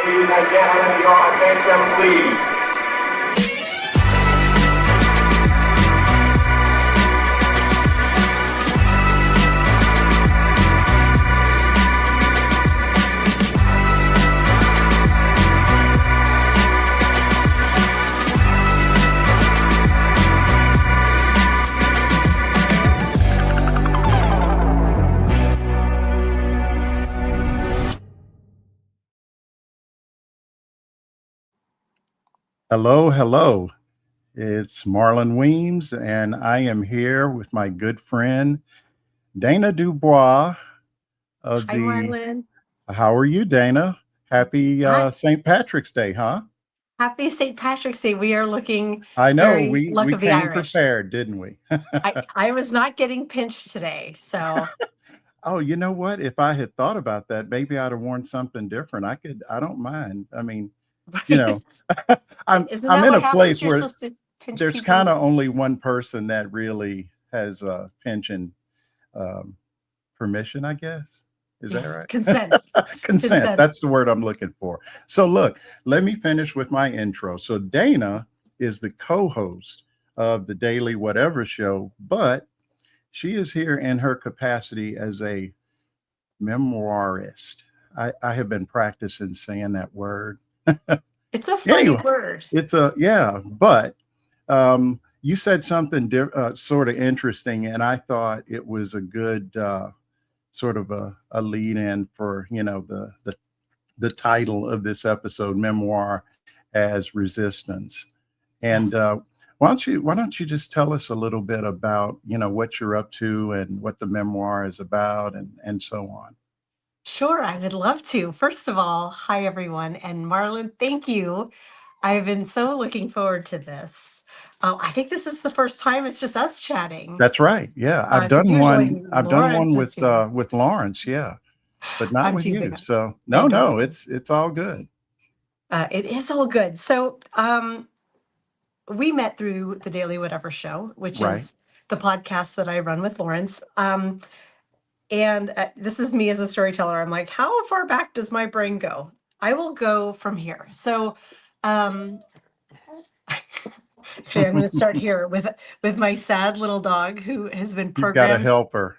Ladies and gentlemen, your attention, please. Hello, hello. It's Marlon Weems, and I am here with my good friend Dana DuBois of Hi, Marlon. How are you, Dana? Happy Hi. St. Patrick's Day, huh? Happy St. Patrick's Day. We are looking I know very luck we of the came Irish. prepared, didn't we? I was not getting pinched today, so Oh, you know what? If I had thought about that, maybe I'd have worn something different. I don't mind. I mean, you know, right. I'm Isn't I'm that in what a happens? place You're where supposed to pinch there's people. kind of only one person that really has pension permission, I guess. Is that Yes, right? consent. Consent. That's the word I'm looking for. So, look, let me finish with my intro. So, Dana is the co host of the Daily Whatever Show, but she is here in her capacity as a memoirist. I have been practicing saying that word. It's a funny Anyway, word. but you said something sort of interesting, and I thought it was a good sort of a lead in for the title of this episode, Memoir as Resistance. And Yes. why don't you just tell us a little bit about what you're up to and what the memoir is about and so on. Sure, I would love to. First of all, hi everyone. And Marlon, thank you. I've been so looking forward to this. I think this is the first time it's just us chatting. That's right. Yeah, I've Because done one. usually I've done one Lawrence is here. with Lawrence. Yeah, but not I'm with teasing. you. So Thank no, goodness. it's all good. It is all good. So we met through the Daily Whatever Show, which Right. is the podcast that I run with Lawrence. And this is me as a storyteller. I'm like, how far back does my brain go? I will go from here. So actually, I'm going to start here with my sad little dog who has been You've got to programmed. help her.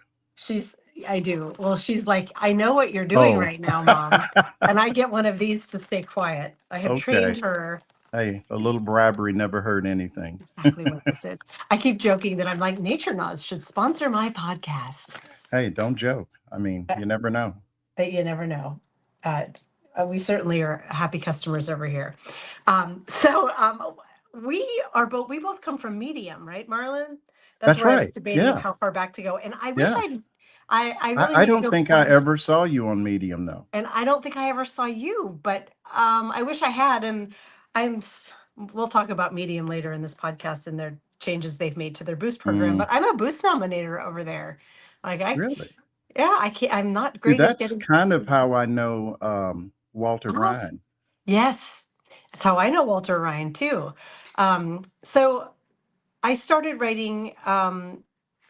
I do. Well, she's like, I know what you're doing right now, Mom. And I get one of these to stay quiet. I have trained her. Hey, a little bribery never hurt anything. Exactly what this is. I keep joking that I'm like, Nature Naws should sponsor my podcast. Hey, don't joke. I mean, you never know. But you never know. We certainly are happy customers over here. We both come from Medium, right, Marlon? That's where I was right. debating Yeah. how far back to go. And I wish Yeah. I really I need to don't go think I find- ever saw you on Medium, though. And I don't think I ever saw you, but I wish I had. And we'll talk about Medium later in this podcast and their changes they've made to their Boost program. But I'm a Boost nominator over there. Really? Yeah, I can't. I'm not See, great at that's getting. kind of how I know Walter Ryan. Yes, that's how I know Walter Ryan too. So I started writing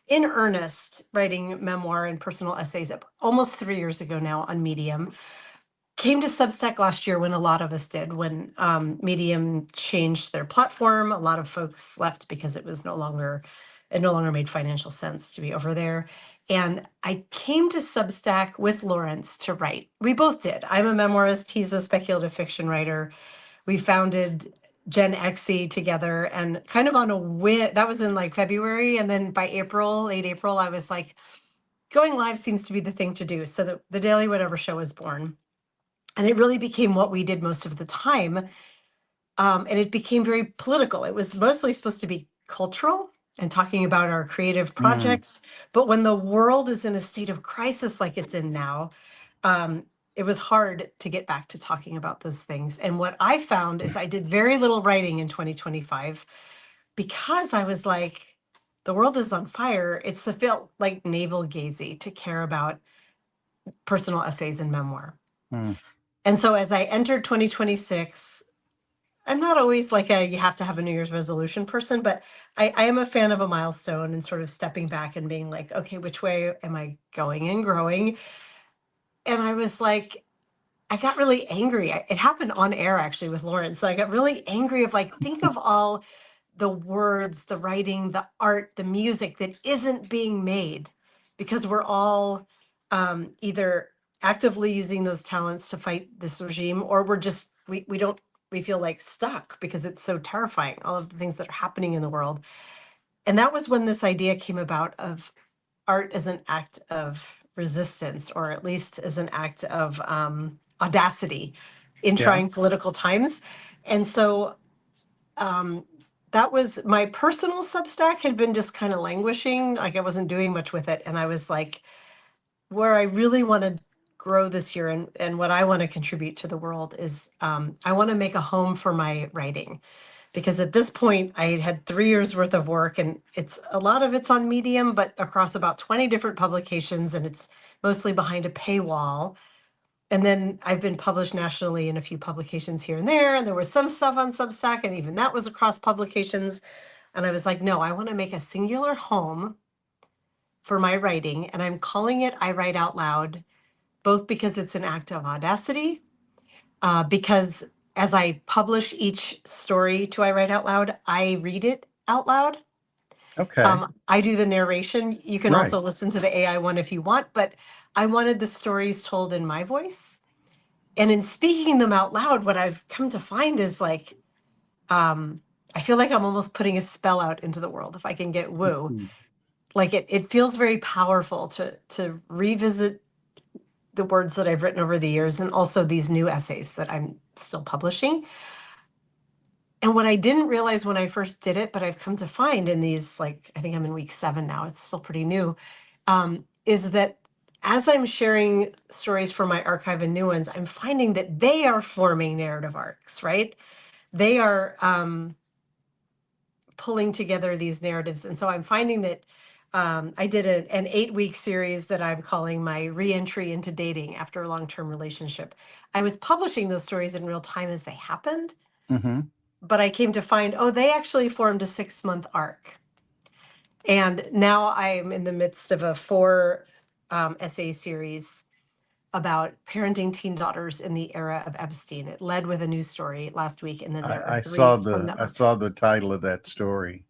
in earnest, writing memoir and personal essays almost 3 years ago now on Medium. Came to Substack last year when a lot of us did, when Medium changed their platform. A lot of folks left because it no longer made financial sense to be over there. And I came to Substack with Lawrence to write. We both did. I'm a memoirist. He's a speculative fiction writer. We founded Gen XE together and kind of on a whim. That was in like February. And then by late April, I was like, going live seems to be the thing to do. So the Daily Whatever Show was born. And it really became what we did most of the time. And it became very political. It was mostly supposed to be cultural and talking about our creative projects. But when the world is in a state of crisis like it's in now, it was hard to get back to talking about those things. And what I found is I did very little writing in 2025 because I was like, the world is on fire. It felt like navel gazing to care about personal essays and memoir. And so as I entered 2026, I'm not always like you have to have a New Year's resolution person, but I am a fan of a milestone and sort of stepping back and being like, okay, which way am I going and growing? And I was like, I got really angry. It happened on air actually with Lawrence. So I got really angry of like, think of all the words, the writing, the art, the music that isn't being made because we're all either actively using those talents to fight this regime, or we're just we don't we feel like stuck because it's so terrifying, all of the things that are happening in the world. And that was when this idea came about of art as an act of resistance, or at least as an act of audacity in Yeah. trying political times. And so that was my personal Substack had been just kind of languishing. Like I wasn't doing much with it. And I was like, where I really want to grow this year and what I want to contribute to the world is I want to make a home for my writing. Because at this point I had 3 years worth of work, and it's a lot of it's on Medium, but across about 20 different publications, and it's mostly behind a paywall. And then I've been published nationally in a few publications here and there. And there was some stuff on Substack, and even that was across publications. And I was like, no, I want to make a singular home for my writing. And I'm calling it I Write Out Loud, both because it's an act of audacity, because as I publish each story to I Write Out Loud, I read it out loud. Okay. I do the narration. You can Right. also listen to the AI one if you want, but I wanted the stories told in my voice. And in speaking them out loud, what I've come to find is like, I feel like I'm almost putting a spell out into the world if I can get woo. Ooh. Like it feels very powerful to revisit the words that I've written over the years, and also these new essays that I'm still publishing. And what I didn't realize when I first did it, but I've come to find in these, like, I think I'm in week 7 now, it's still pretty new, is that as I'm sharing stories from my archive and new ones, I'm finding that they are forming narrative arcs, right? They are pulling together these narratives. And so I'm finding that I did an 8-week series that I'm calling my reentry into dating after a long-term relationship. I was publishing those stories in real time as they happened, Mm-hmm. but I came to find, oh, they actually formed a 6-month arc. And now I'm in the midst of a 4 essay series about parenting teen daughters in the era of Epstein. It led with a news story last week, and then there are I 3 saw from the that I month. saw the title of that story.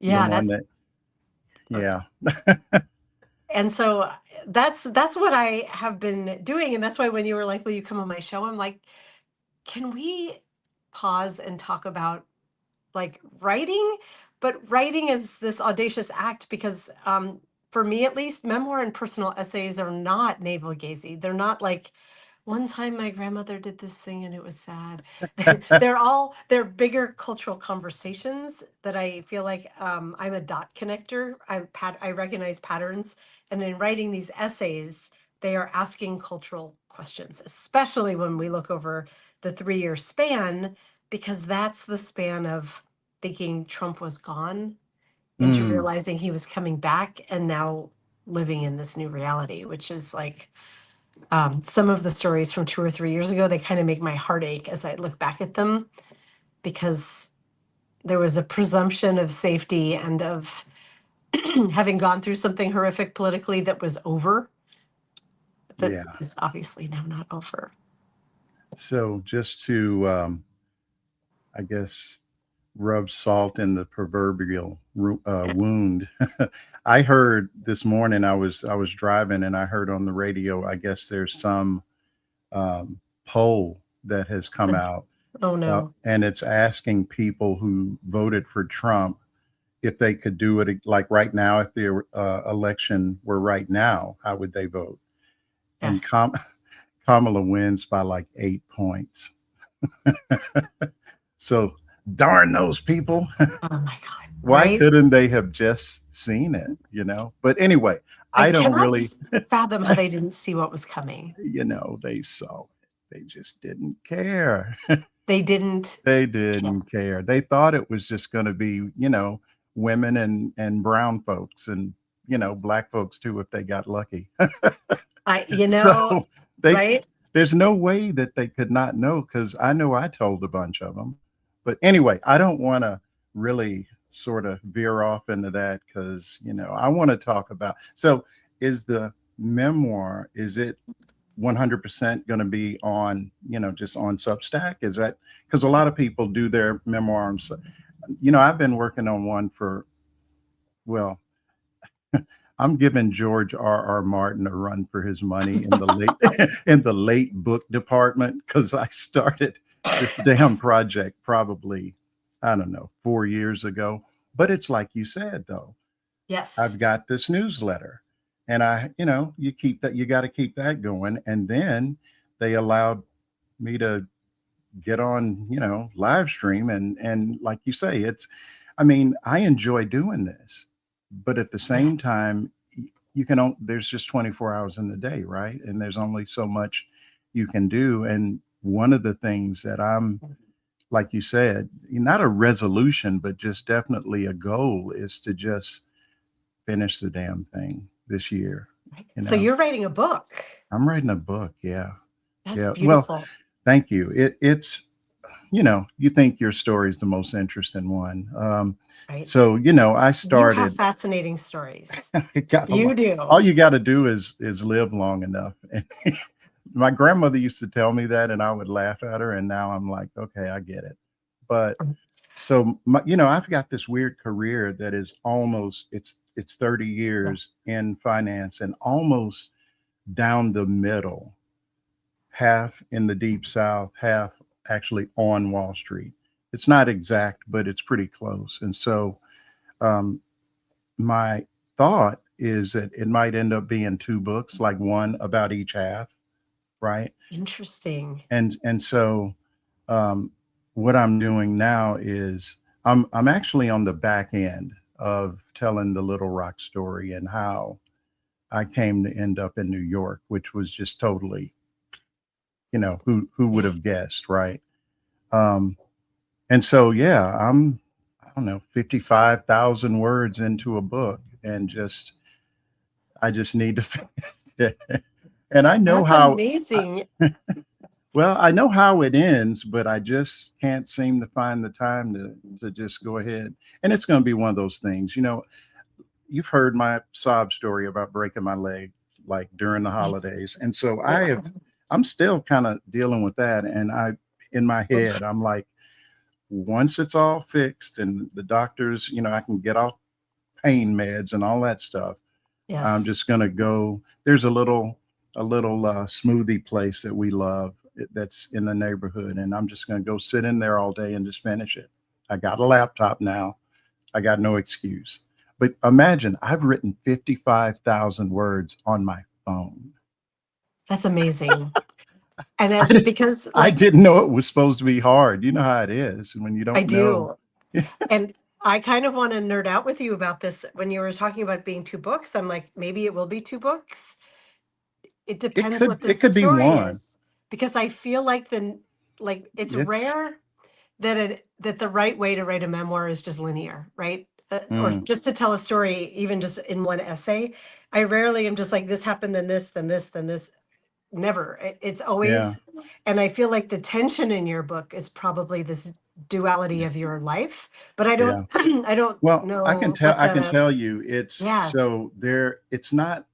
The Yeah, one that's that, yeah. and so that's what I have been doing. And that's why when you were like, will you come on my show? I'm like, can we pause and talk about like writing, but writing is this audacious act because for me at least, memoir and personal essays are not navel gazing. They're not like one time my grandmother did this thing and it was sad. They're bigger cultural conversations that I feel like I'm a dot connector. I recognize patterns, and in writing these essays, they are asking cultural questions, especially when we look over the 3-year span, because that's the span of thinking Trump was gone into Mm, realizing he was coming back, and now living in this new reality, which is like some of the stories from 2 or 3 years ago, they kind of make my heart ache as I look back at them, because there was a presumption of safety and of having gone through something horrific politically that was over, that yeah. is obviously now not over. So just to, I guess, rub salt in the proverbial wound. I heard this morning. I was driving and I heard on the radio. I guess there's some poll that has come out, Oh no. and it's asking people who voted for Trump if they could do it like right now. If the election were right now, how would they vote? Yeah. And Kamala wins by like 8 points. So darn those people. Oh my God. Why Right. couldn't they have just seen it, But anyway, I I don't cannot really, fathom how they didn't see what was coming. they saw it. They just didn't care. They didn't They care. didn't care. They thought it was just going to be, women and brown folks and, black folks too, if they got lucky. So they, Right. there's no way that they could not know, because I know I told a bunch of them. But anyway, I don't want to really sort of veer off into that, because, I want to talk about. So is the memoir, is it 100% going to be on, just on Substack? Is that because a lot of people do their memoirs? I've been working on one for, well, I'm giving George R. Martin a run for his money in the late in the late book department, because I started this damn project probably, I don't know, 4 years ago. But it's like you said, though, Yes. I've got this newsletter, and you keep that, you got to keep that going. And then they allowed me to get on, live stream. And like you say, I enjoy doing this, but at the same time, there's just 24 hours in the day, right? And there's only so much you can do. And one of the things that I'm, like you said, not a resolution, but just definitely a goal, is to just finish the damn thing this year. So you're writing a book. I'm writing a book. Yeah. That's beautiful. Well, thank you. It's, you think your story is the most interesting one. Right. So, I started. You have fascinating stories. You do. All you got to do is live long enough. My grandmother used to tell me that, and I would laugh at her. And now I'm like, okay, I get it. But so, I've got this weird career that is almost, it's 30 years in finance, and almost down the middle, half in the deep South, half actually on Wall Street. It's not exact, but it's pretty close. And so my thought is that it might end up being 2 books, like one about each half, right? Interesting. And so what I'm doing now is I'm actually on the back end of telling the Little Rock story, and how I came to end up in New York, which was just totally, who would have guessed, right? And so, yeah, I don't know, 55,000 words into a book, and I just need to finish it. And I know That's amazing. Well, I know how it ends, but I just can't seem to find the time to just go ahead. And it's going to be one of those things, you've heard my sob story about breaking my leg, like during the holidays. And so I'm still kind of dealing with that. And in my head, I'm like, once it's all fixed and the doctors, I can get off pain meds and all that stuff. Yes. I'm just going to go. There's a little smoothie place that we love that's in the neighborhood, and I'm just going to go sit in there all day and just finish it. I got a laptop now. I got no excuse. But imagine, I've written 55,000 words on my phone. That's amazing. And that's because I didn't know it was supposed to be hard. You know how it is when you don't know. I do. And I kind of want to nerd out with you about this. When you were talking about being 2 books, I'm like, maybe it will be 2 books. It depends what the could be story one. is. Because I feel like it's rare that the right way to write a memoir is just linear, right? Or just to tell a story, even just in one essay. I rarely am just like, this happened, then this, then this, then this. Never. It's always, and I feel like the tension in your book is probably this duality of your life. But I don't, I don't know. I can tell you, so there. It's not.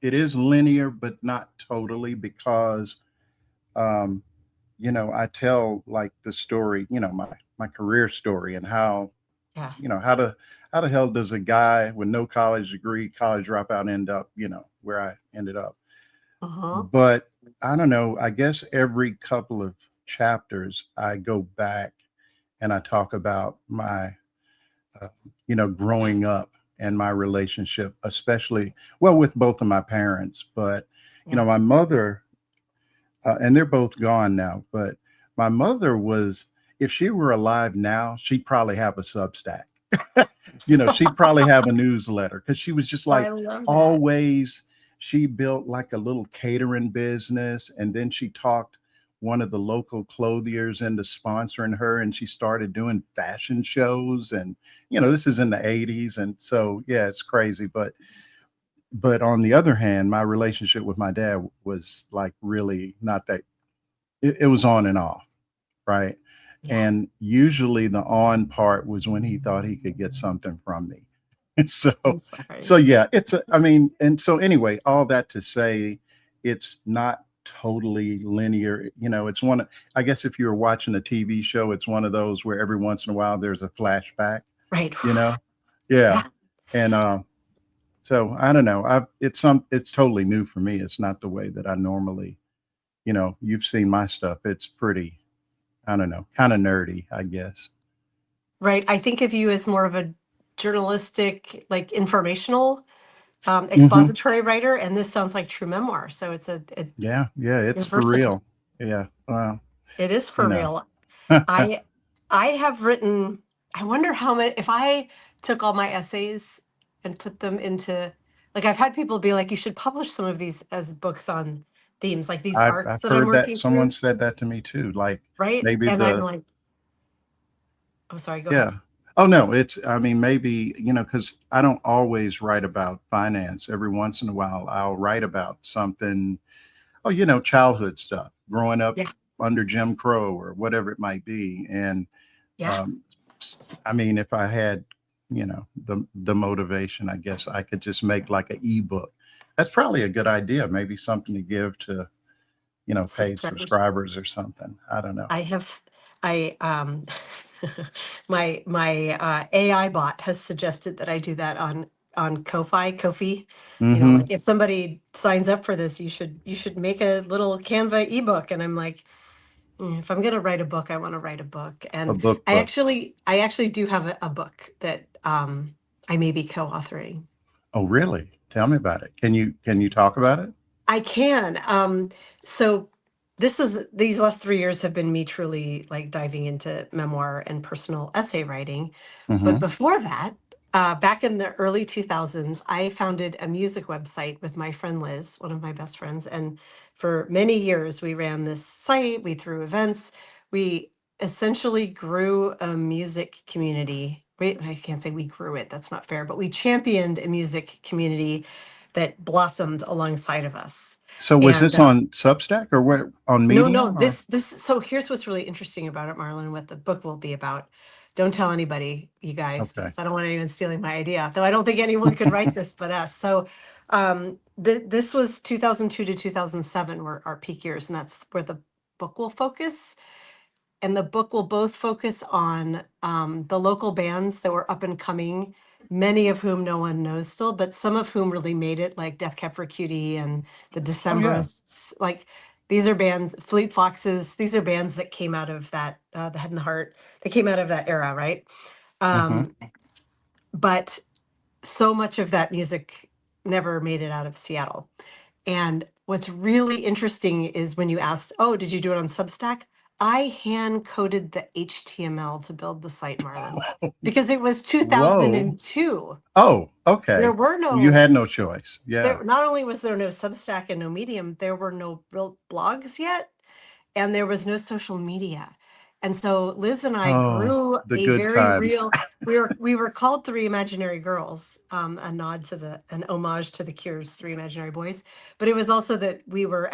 It is linear, but not totally, because I tell like the story, my career story, and how, how the hell does a guy with no college dropout end up, where I ended up. But I don't know, I guess every couple of chapters I go back and I talk about my, growing up and my relationship, especially, with both of my parents, but, my mother, and they're both gone now, but my mother was, if she were alive now, she'd probably have a Substack. She'd probably have a newsletter, because she was just like always. She built like a little catering business, and then she talked one of the local clothiers into sponsoring her, and she started doing fashion shows. And this is in the 80s, and so it's crazy. But on the other hand, my relationship with my dad was like really not that. It was on and off, right? And usually the on part was when he thought he could get something from me. So and so anyway, all that to say, it's not totally linear. You know, it's one, I guess if you're watching a TV show, it's one of those where every once in a while there's a flashback, Right. you know? Yeah. Yeah. And so I don't know. It's totally new for me. It's not the way that I normally, you know, you've seen my stuff. It's pretty, I don't know, kind of nerdy, I guess. Right. I think of you as more of a journalistic, like informational, Hmm. expository writer, and this sounds like true memoir. So Yeah, yeah, you're it's for versatile. real. Yeah. Well, It is you for know. real. I I have written, I wonder how many, if I took all my essays and put them into, like, I've had people be like, you should publish some of these as books on themes, like these arcs I've that I'm heard that working someone through, said that to me too. Like right? maybe And I'm the like, oh, sorry, go yeah. ahead. Oh no, I mean maybe, you know, because I don't always write about finance. Every once in a while I'll write about something, oh, you know, childhood stuff, growing up Yeah, under Jim Crow or whatever it might be. And yeah. um I mean, if I had, you know, the motivation, I guess I could just make like an ebook. That's probably a good idea. Maybe something to give to, you know, paid Subscribers. subscribers or something. I don't know. I have, I my AI bot has suggested that I do that on Ko-fi. You know, Hmm. like if somebody signs up for this, you should make a little Canva ebook. And I'm like, if I'm gonna write a book, I want to write a book. A And book book. I actually do have a book that I may be co-authoring. Oh, really? Tell me about it. Can you talk about it? I can. So these last 3 years have been me truly like diving into memoir and personal essay writing. But Hmm. before that, back in the early 2000s, I founded a music website with my friend Liz, one of my best friends. And for many years, we ran this site, we threw events, we essentially grew a music community. I can't say we grew it, that's not fair, but we championed a music community that blossomed alongside of us. So was And this on Substack or where on no, no, Medium or this, so here's what's really interesting about it, Marlon, what the book will be about. Don't tell anybody, you guys, okay. because I don't want anyone stealing my idea, though I don't think anyone could write this but us. So this was 2002 to 2007 were our peak years, and that's where the book will focus. And the book will both focus on the local bands that were up and coming, many of whom no one knows still, but some of whom really made it, like Death Cab for Cutie and the Oh yeah. Decemberists. Like these are bands, Fleet Foxes. These are bands that came out of that, the Head and the Heart. They came out of that era, right? Hmm. Um, but so much of that music never made it out of Seattle. And what's really interesting is when you asked, oh, did you do it on Substack? I hand coded the HTML to build the site, Marlon, because it was Whoa. 2002. Oh, There okay. were You no, had no choice. Yeah. there, not only was there no Substack and no Medium, there were no real blogs yet, and there was no social media. And so Liz and I Oh, grew the a good very times. real, we were called Three Imaginary Girls, a nod to an homage to the Cure's Three Imaginary Boys. But it was also that we were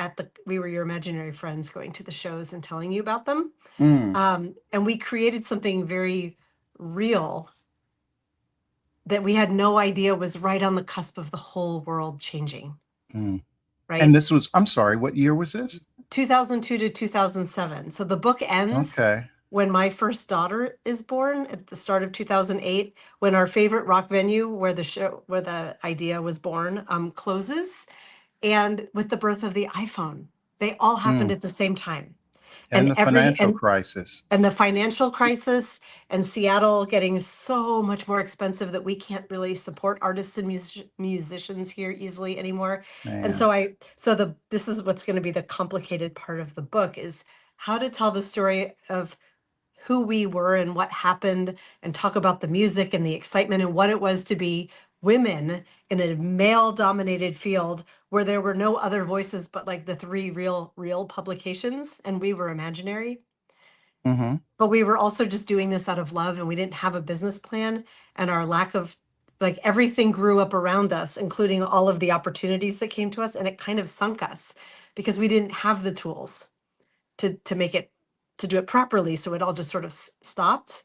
your imaginary friends going to the shows and telling you about them. Mm, And we created something very real that we had no idea was right on the cusp of the whole world changing, mm. And right? this was, I'm sorry, what year was this? 2002 to 2007. So the book ends Okay. when my first daughter is born at the start of 2008, when our favorite rock venue where the idea was born closes, and with the birth of the iPhone. They all happened Mm. at the same time. And And the financial crisis. the financial crisis, and Seattle getting so much more expensive that we can't really support artists and musicians here easily anymore. And Man. so this is what's going to be the complicated part of the book, is how to tell the story of who we were and what happened, and talk about the music and the excitement and what it was to be women in a male dominated field where there were no other voices but like the three real publications, and we were imaginary. Hmm. But we were also just doing this out of love, and we didn't have a business plan, and our lack of, like, everything grew up around us, including all of the opportunities that came to us, and it kind of sunk us because we didn't have the tools to make it, to do it properly, so it all just sort of stopped.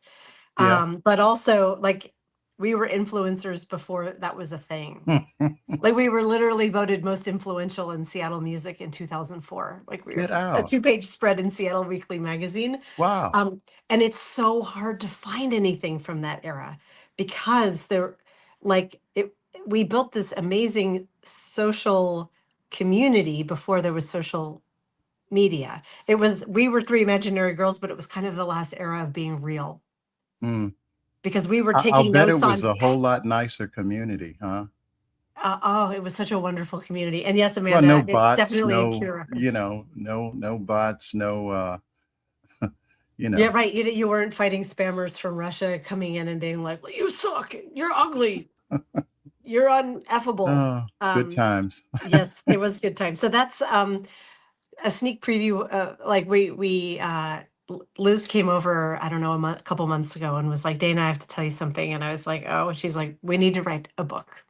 Yeah. But also, like, influencers before that was a thing. Like we were literally voted most influential in Seattle music in 2004. Like we were Get a out. 2-page spread in Seattle Weekly magazine. Wow. And it's so hard to find anything from that era because we built this amazing social community before there was social media. We were three imaginary girls, but it was kind of the last era of being real Mm. because we were I'll taking bet it notes was on. a whole lot nicer community, huh? Oh, it was such a wonderful community. And yes, Well, no Amanda, it's bots, definitely a no, Cure reference. no bots, no, Yeah, right. You weren't fighting spammers from Russia coming in and being like, well, you suck. You're ugly. You're uneffable. oh, good times. Yes, it was a good time. So that's a sneak preview. Like Liz came over, I don't know, a couple months ago and was like, Dana, I have to tell you something. And I was like, oh, she's like, we need to write a book.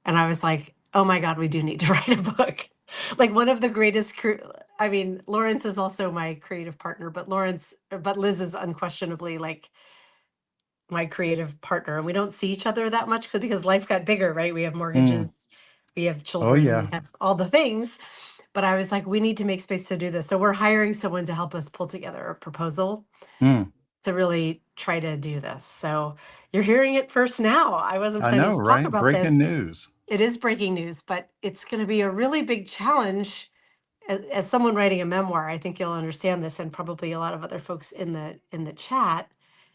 And I was like, oh my God, we do need to write a book. Like one of the greatest, I mean, Lawrence is also my creative partner, but Liz is unquestionably like my creative partner. And we don't see each other that much because life got bigger, right? We have mortgages, we have Oh, children, we yeah. have all the things. But I was like, we need to make space to do this. So we're hiring someone to help us pull together a proposal to really try to do this. So you're hearing it first now. I wasn't I planning know, to talk right? about Breaking this. news. It is breaking news, but it's going to be a really big challenge. As someone writing a memoir, I think you'll understand this, and probably a lot of other folks in the chat.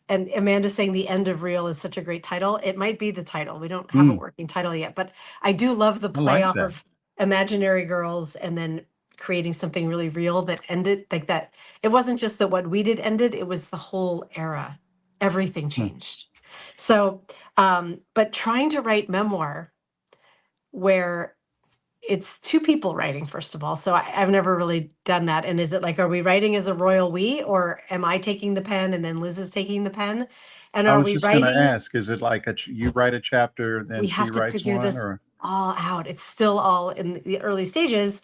And Amanda saying the end of real is such a great title. It might be the title. We don't have a working title yet, but I do love the I play like off that. of imaginary girls and then creating something really real that ended like that. It wasn't just that what we did ended, it was the whole era. Everything changed. So, but trying to write memoir where it's two people writing, first of all. So I've never really done that. And is it like, are we writing as a royal we, or am I taking the pen and then Liz is taking the pen? And I are was we just going to writing? ask, is it like you write a chapter, then We she have to writes figure one, this or? all out. It's still all in the early stages.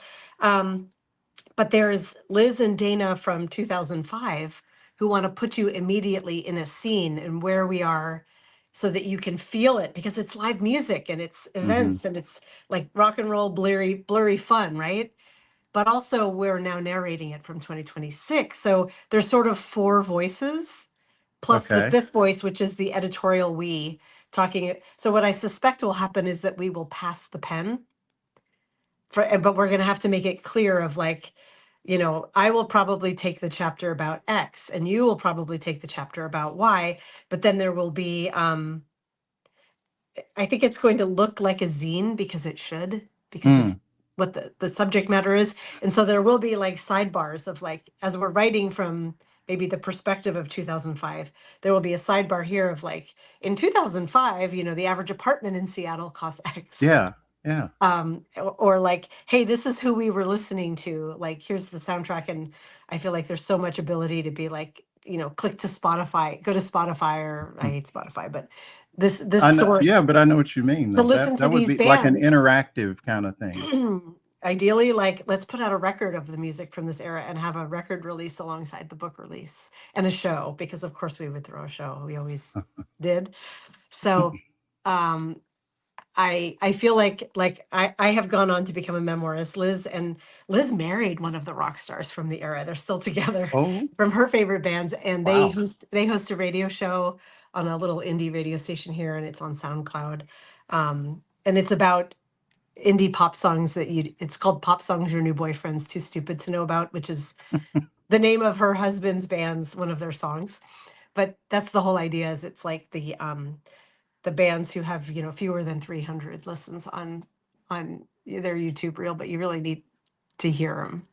But there's Liz and Dana from 2005 who want to put you immediately in a scene and where we are so that you can feel it because it's live music and it's events and it's like rock and roll, blurry fun, right? But also we're now narrating it from 2026. So there's sort of four voices plus the Okay. fifth voice, which is the editorial we talking. So what I suspect will happen is that we will pass the pen but we're going to have to make it clear of like, I will probably take the chapter about X and you will probably take the chapter about Y, but then there will be, I think it's going to look like a zine because it should, because of what the subject matter is. And so there will be like sidebars of like, as we're writing from maybe the perspective of 2005, there will be a sidebar here of like, in 2005, the average apartment in Seattle costs X. Yeah. Yeah. Or like, hey, this is who we were listening to. Like, here's the soundtrack. And I feel like there's so much ability to be like, click to Spotify, go to Spotify, or I hate Spotify, but this I know, yeah, source but I know what you mean, to though. listen to That would these be like an bands. interactive kind of thing. Ideally, like, let's put out a record of the music from this era and have a record release alongside the book release and a show, because of course we would throw a show. We always did. So, I feel like I have gone on to become a memoirist. Liz married one of the rock stars from the era. They're still together Oh, from her favorite bands, and they wow. host a radio show on a little indie radio station here, and it's on SoundCloud. And it's about indie pop songs it's called Pop Songs Your New Boyfriend's Too Stupid to Know About, which is the name of her husband's band's one of their songs. But that's the whole idea, is it's like the bands who have fewer than 300 listens on their YouTube reel, but you really need to hear them.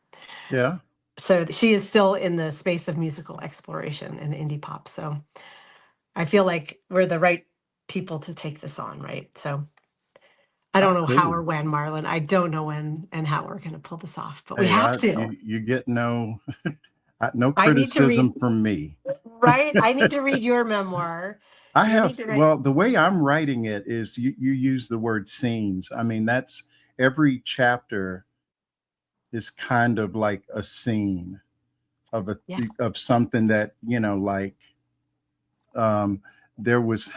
Yeah. So she is still in the space of musical exploration and indie pop. So I feel like we're the right people to take this on, right? So I don't know how or Absolutely. when, Marlon. I don't know when and how we're going to pull this off, but we Hey, have to. you get no no I need to read, criticism from me. right? I need to read your memoir. I You need have, to write. well, the way I'm writing it is you use the word scenes. I mean, that's every chapter is kind of like a scene of Yeah. of something that, like, there was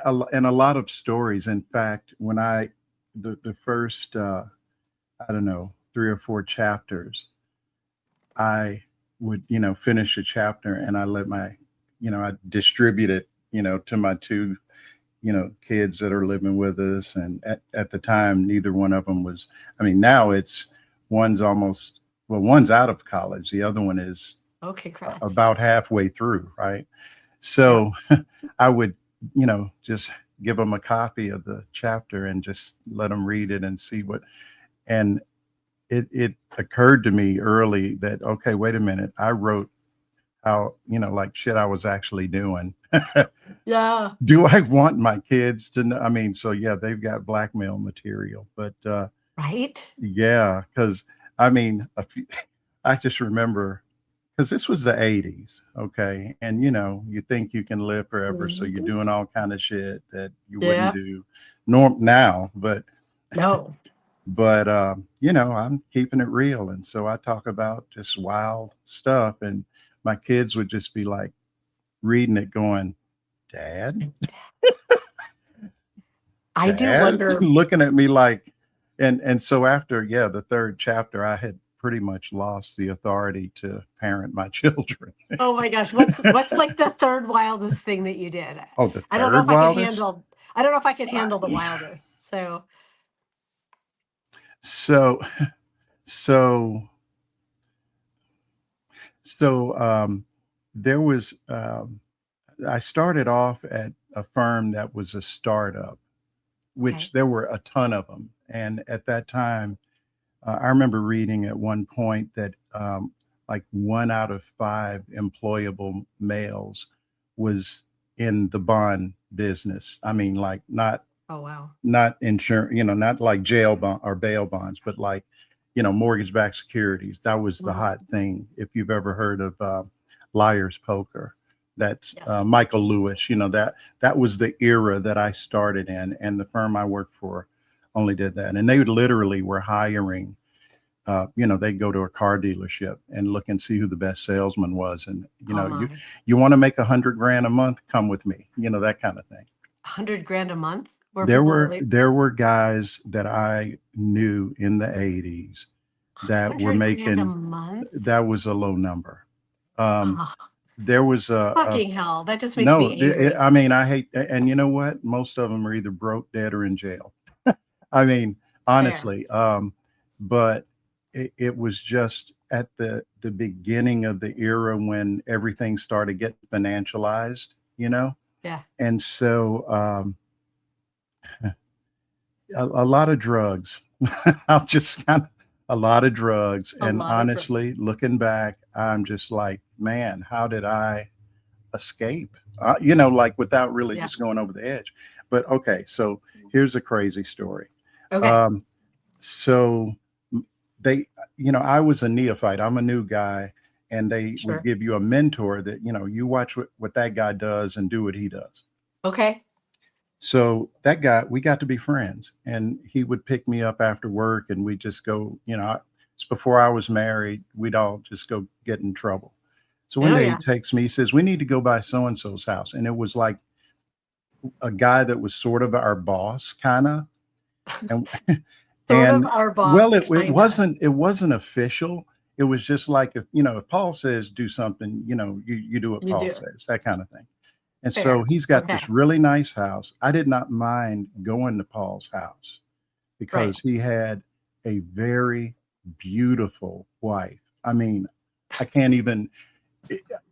and a lot of stories. In fact, when the first, I don't know, 3 or 4 chapters, I would, finish a chapter and I let I distribute it, to my two, kids that are living with us. And at the time, neither one of them was, I mean, now it's one's almost, well, one's out of college. The other one is Oh, congrats. about halfway through, right? Yeah. So I would, just give them a copy of the chapter and just let them read it and see and it occurred to me early that, okay, wait a minute, I wrote how, like shit I was actually doing. Yeah. Do I want my kids to know? I mean, so yeah, they've got blackmail material, but Right? yeah, because I mean, I just remember because this was the 80s, okay, and you think you can live forever, so you're doing all kind of shit that you wouldn't Yeah. do now, No. but I'm keeping it real, and so I talk about just wild stuff, and my kids would just be like reading it, going, "Dad, I do Dad," wonder. looking at me like, and so after the third chapter, I had pretty much lost the authority to parent my children. Oh my gosh, what's like the third wildest thing that you did? Oh, the I don't know third if I could wildest. handle. I don't know if I could Uh, handle the wildest. So So, so, so there was. I started off at a firm that was a startup, which okay. there were a ton of them, and at that time, I remember reading at one point that like 1 out of 5 employable males was in the bond business. I mean, like Oh wow. not insurance, not like jail bond or bail bonds, but like, mortgage-backed securities. That was the Mhm. hot thing. If you've ever heard of Liar's Poker, that's Yes. Michael Lewis. That was the era that I started in, and the firm I worked for only did that. And they literally were hiring. They'd go to a car dealership and look and see who the best salesman was, and Oh you my. you want to make 100 grand a month, come with me. That kind of thing. 100 grand a month? Where There people were really there were guys that I knew in the 80s that were 100 grand a making, month? that was a low number. Um, Oh, there was a fucking hell. That just makes no, me angry. I mean, I hate, and you know what? Most of them are either broke, dead, or in jail. I mean, Fair. honestly, but it was just at the beginning of the era when everything started getting financialized, Yeah. and so a lot of drugs. I'll just kind of a lot of drugs. A And lot of drugs. honestly, looking back, I'm just like, man, how did I escape? Like without really Yeah. just going over the edge. But okay, so here's a crazy story. Okay. Um, so they, I was a neophyte. I'm a new guy, and they would Sure. give you a mentor that, you watch what that guy does and do what he does. Okay. So that guy, we got to be friends, and he would pick me up after work, and we just go, it's before I was married. We'd all just go get in trouble. So one Oh day he yeah. takes me, he says, we need to go by so and so's house. And it was like a guy that was sort of our boss, kind of. And, Sort of and our well, boss, it kinda. wasn't official. It was just like, if Paul says do something, you do what You Paul do. says, that kind of thing. And so Fair. he's got Okay. this really nice house. I did not mind going to Paul's house Right. because he had a very beautiful wife. I mean, I can't even,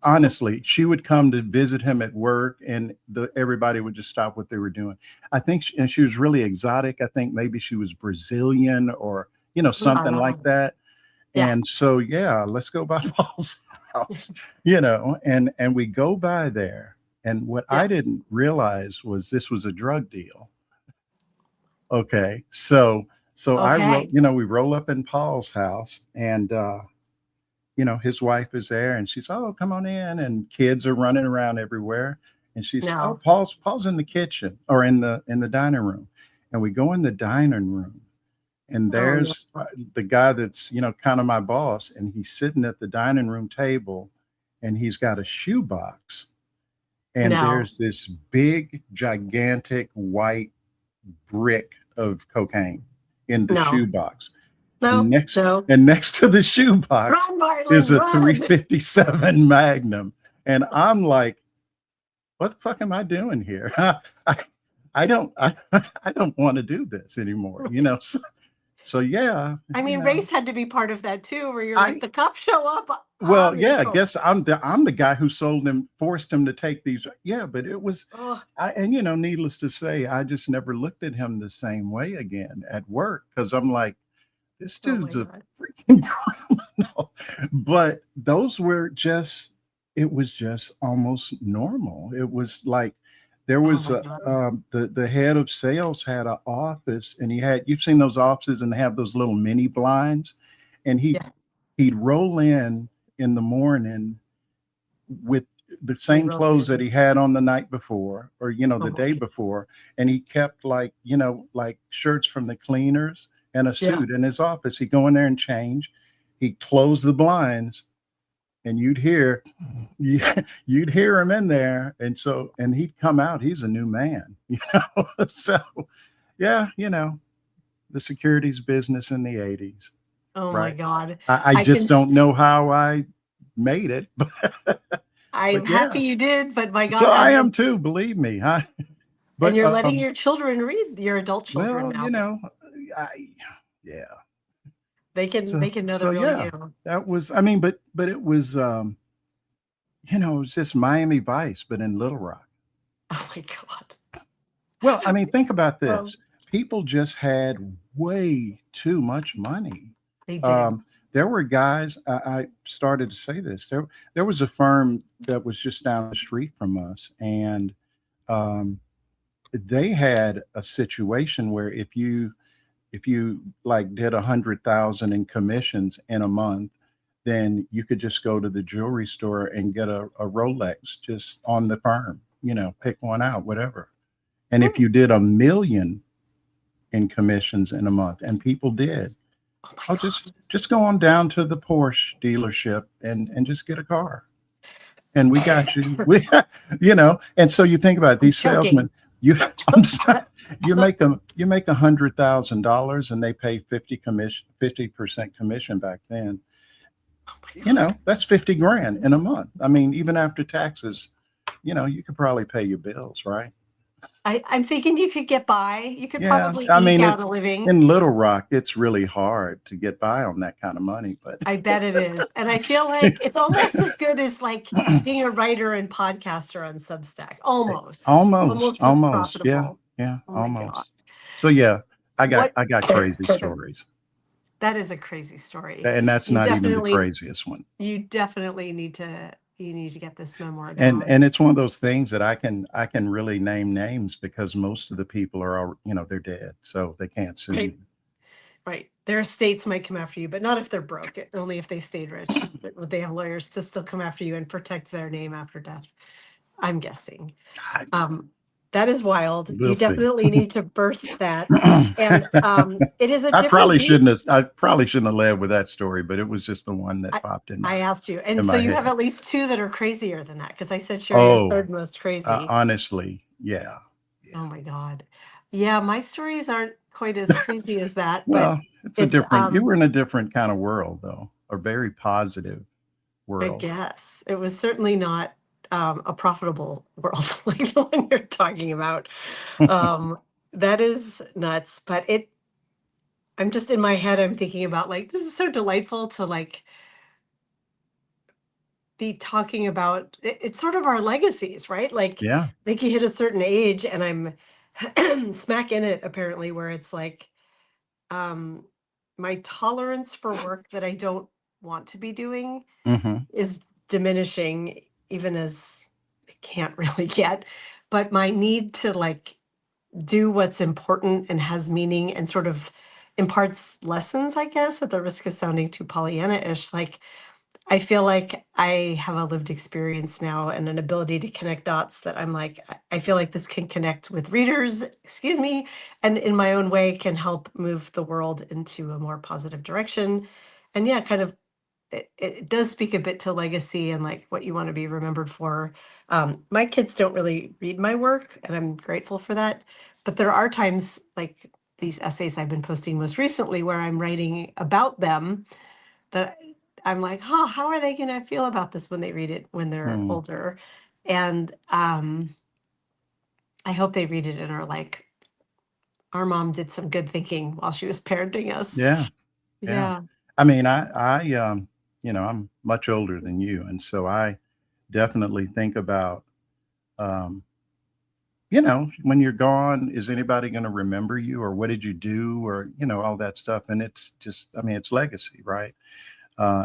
honestly, she would come to visit him at work, and everybody would just stop what they were doing. I think, and she was really exotic. I think maybe she was Brazilian or, something like Wow. that. Yeah. And so, yeah, let's go by Paul's house, and we go by there. And what Yeah. I didn't realize was this was a drug deal. Okay. So Okay. we roll up in Paul's house, and, his wife is there, and she's, oh, come on in. And kids are running around everywhere. And she's, oh, No. Paul's in the kitchen or in the dining room. And we go in the dining room, and Oh no. there's the guy that's, kind of my boss, and he's sitting at the dining room table, and he's got a shoebox, and No, there's this big, gigantic white brick of cocaine in the no, shoebox. no, no. And next to the shoebox Run, is Marlon, a run. 357 Magnum. And I'm like, what the fuck am I doing here? I, I don't want to do this anymore, you know? So yeah, I you mean, know, race had to be part of that too, where you're like, I, the cops show up. well, I'm gonna yeah, I show up. guess I'm the guy who sold him, forced him to take these. Yeah, but it was, Oh, and you know, needless to say, I just never looked at him the same way again at work because I'm like, this oh my dude's a God. freaking criminal. But those were just, it was just almost normal. It was like there Oh was my God. the head of sales had an office, and he had, you've seen those offices and they have those little mini blinds, and Yeah, he'd roll in the morning with the he same rolled clothes that in. he had on the night before, or you know, Oh the day my. before, and he kept, like, you know, like shirts from the cleaners and a Yeah. suit in his office. He'd go in there and change, he'd close the blinds, and you'd hear him in there, and so, and he'd come out, he's a new man, you know. So yeah, you know, the securities business in the 80s, Oh my right? God. I I can, just don't know how I made it, I'm but yeah. happy you did, but my So God, I am too, believe me. and But you're letting your children read, your adult children well, you now. know, I yeah. They can know the So real yeah, you. that was. I mean, but it was, you know, it was just Miami Vice, but in Little Rock. Oh my God. Well, I mean, think about Well, this. People just had way too much money. they did. There were guys. I started to say this. There was a firm that was just down the street from us, and um, they had a situation where if you like did 100,000 in commissions in a month, then you could just go to the jewelry store and get a Rolex just on the firm, you know, pick one out, whatever. And if Hmm. you did 1 million in commissions in a month, and people did, Oh my I'll God. just go on down to the Porsche dealership and just get a car. And we got you. We, you know, and so you think about it, I'm these choking. salesmen. You, I'm sorry, you make $100,000, and they pay 50% commission back then. Oh my You know, God. that's 50 grand in a month. I mean, even after taxes, you know, you could probably pay your bills, right? I'm thinking you could get by. You could Yeah, probably I eke mean, out a it's living. in Little Rock. It's really hard to get by on that kind of money, but I bet it is. And I feel like it's almost as good as like being a writer and podcaster on Substack. Almost. Almost as almost, yeah, profitable. yeah, Oh my God. almost. So yeah, What I got crazy stories, that is a crazy story. and that's You not even the definitely craziest one. you definitely need to get this memoir And down. it's one of those things that I can really name names because most of the people are all, you know, they're dead, so they can't sue Right. me. Right. Their estates might come after you, but not if they're broke. Only if they stayed rich. But they have lawyers to still come after you and protect their name after death. I'm guessing. I, Um, that is wild. we'll You see. definitely need to birth that. And it is a I different probably shouldn't beast. have. I probably shouldn't have led with that story, but it was just the one that I, popped I asked you. in And so my you have head. at least two that are crazier than that, because I said share your Oh, third most crazy. honestly, yeah, Oh yeah. my God. Yeah, my stories aren't quite as crazy as that, but Well, it's a it's different. You were in a different kind of world, though, a very positive I world. guess it was certainly not a profitable world like the one you're talking about. Um, that is nuts. But I'm just in my head, I'm thinking about like, this is so delightful to like be talking about it's sort of our legacies, right? Yeah. Like you hit a certain age and I'm smack in it apparently where it's like um my tolerance for work that I don't want to be doing Hmm. is diminishing even as it can't really get, but my need to like do what's important and has meaning and sort of imparts lessons, I guess, at the risk of sounding too Pollyanna-ish. Like I feel like I have a lived experience now and an ability to connect dots that I'm like, I feel like this can connect with readers, excuse me, and in my own way can help move the world into a more positive direction. And yeah, kind of it does speak a bit to legacy and like what you want to be remembered for. My kids don't really read my work, and I'm grateful for that. But there are times like these essays I've been posting most recently where I'm writing about them that I'm like, huh, how are they going to feel about this when they read it when they're Mm. older? And I hope they read it and are like, our mom did some good thinking while she was parenting us. Yeah. Yeah. Yeah. I mean, I'm much older than you. And so I definitely think about, um, when you're gone, is anybody going to remember you, or what did you do, or, all that stuff. And it's just, I mean, it's legacy, right?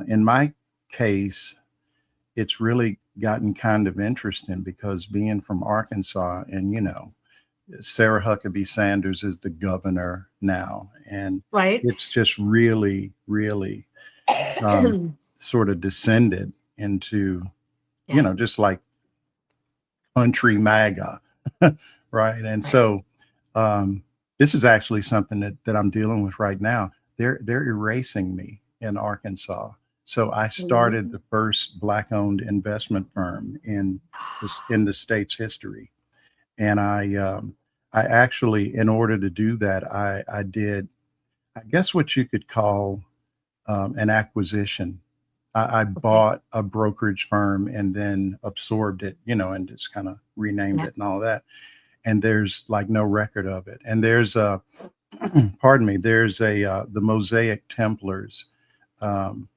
In my case, it's really gotten kind of interesting because being from Arkansas and, Sarah Huckabee Sanders is the governor now. And Right. it's just really, really sort of descended into, Yeah. just like country MAGA, right? And so this is actually something that I'm dealing with right now. They're erasing me in Arkansas. So I started the first Black-owned investment firm in the state's history, and I actually, in order to do that, I did, I guess, what you could call an acquisition. I Okay. bought a brokerage firm and then absorbed it, and just kind of renamed Yeah. it and all that. And there's like no record of it. And there's a, pardon me, there's the Mosaic Templars um,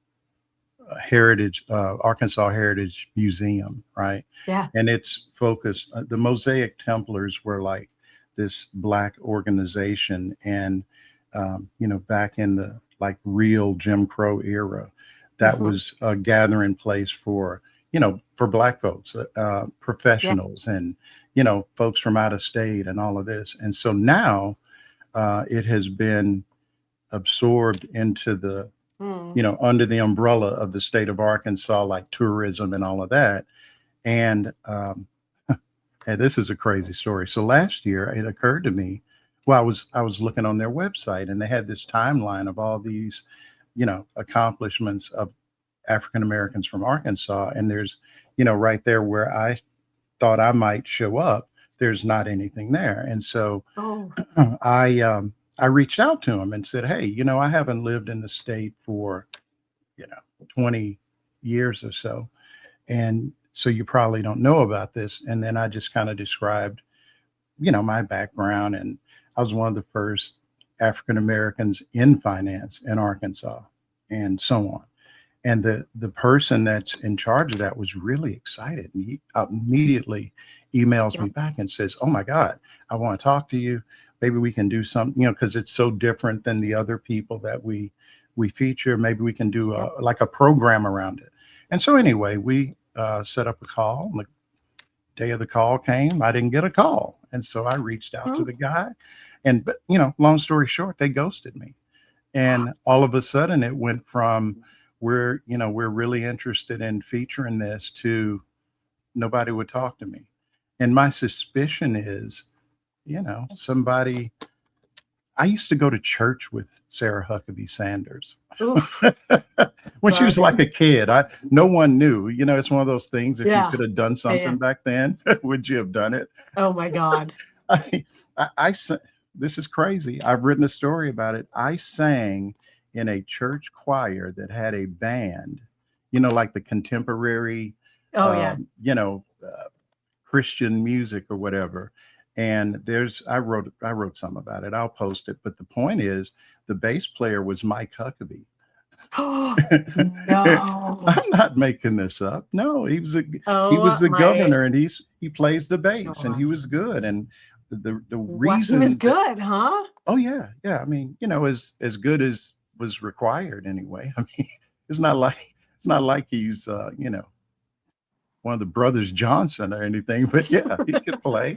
Arkansas Heritage Museum, right? Yeah. And it's focused, the Mosaic Templars were like this Black organization. And, back in the like real Jim Crow era, that Mhm. was a gathering place for, for Black folks, Yeah. professionals, and, folks from out of state and all of this. And so now it has been absorbed into the, Mm. under the umbrella of the state of Arkansas, like tourism and all of that. And, and this is a crazy story. So last year it occurred to me, well, I was looking on their website and they had this timeline of all these, accomplishments of African Americans from Arkansas. And there's, right there where I thought I might show up, there's not anything there. And so Oh. I reached out to him and said, hey, I haven't lived in the state for, 20 years or so. And so you probably don't know about this. And then I just kind of described, my background. And I was one of the first African Americans in finance in Arkansas and so on. And the person that's in charge of that was really excited. And he immediately emails Yeah. me back and says, oh my God, I want to talk to you. Maybe we can do something, because it's so different than the other people that we feature. Maybe we can do like a program around it. And so anyway, we set up a call. And the day of the call came, I didn't get a call. And so I reached out to Oh. the guy, but long story short, they ghosted me. And all of a sudden it went from, we're really interested in featuring this, to nobody would talk to me. And my suspicion is, somebody, I used to go to church with Sarah Huckabee Sanders Oof. when she was like Sorry. a kid. No one knew, it's one of those things. If you Yeah. could have done Yeah. Yeah. something back then, would you have done it? Oh my God. I, this is crazy. I've written a story about it. I sang in a church choir that had a band, like the contemporary, Oh yeah. Christian music or whatever. And I wrote some about it. I'll post it. But the point is, the bass player was Mike Huckabee. Oh no. I'm not making this up. No, he was Oh the my governor, and he plays the bass, and he God. was good. And the What? He was reason that, good, huh? oh yeah, yeah. I mean, as good as was required anyway. I mean, it's not like he's one of the brothers Johnson or anything, but yeah, he could play.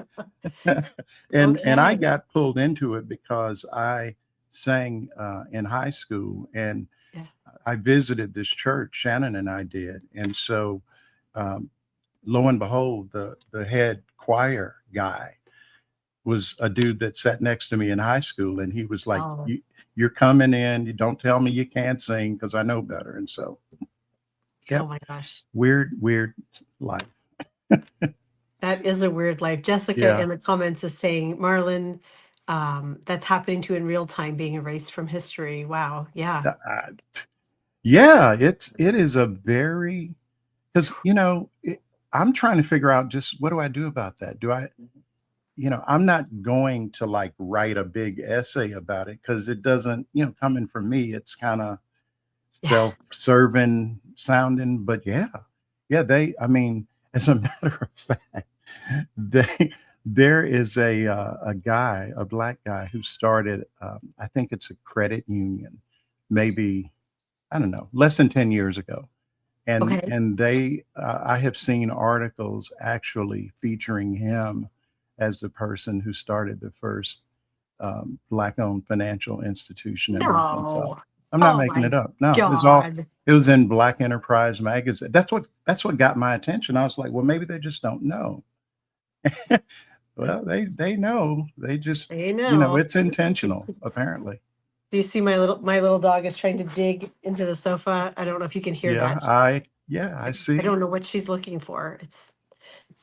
And I Okay. got pulled into it because I sang in high school, and Yeah. I visited this church. Shannon and I did, and so lo and behold, the head choir guy was a dude that sat next to me in high school, and he was like, Oh. "You're coming in. You don't tell me you can't sing because I know better." And so Oh Yep. my gosh. Weird life. That is a weird life. Jessica Yeah. in the comments is saying, Marlon, that's happening to in real time, being erased from history. Wow. Yeah. Uh, yeah, it is a very, because I'm trying to figure out just what do I do about that? Do I, I'm not going to like write a big essay about it because it doesn't, coming from me, it's kind of Yeah. self-serving sounding. But yeah, I mean, as a matter of fact, they there is a guy, a black guy who started, I think it's a credit union, maybe I don't know, less than 10 years ago. Okay. And they, I have seen articles actually featuring him as the person who started the first black-owned financial institution in Arkansas. No. I'm not Oh making my it up. No, God. it was in Black Enterprise magazine. That's what got my attention. I was like, well, maybe they just don't know. Well, they know. They just, I know. it's intentional, apparently. Do you see my little dog is trying to dig into the sofa? I don't know if you can hear Yeah, that. I I see. don't know what she's looking for.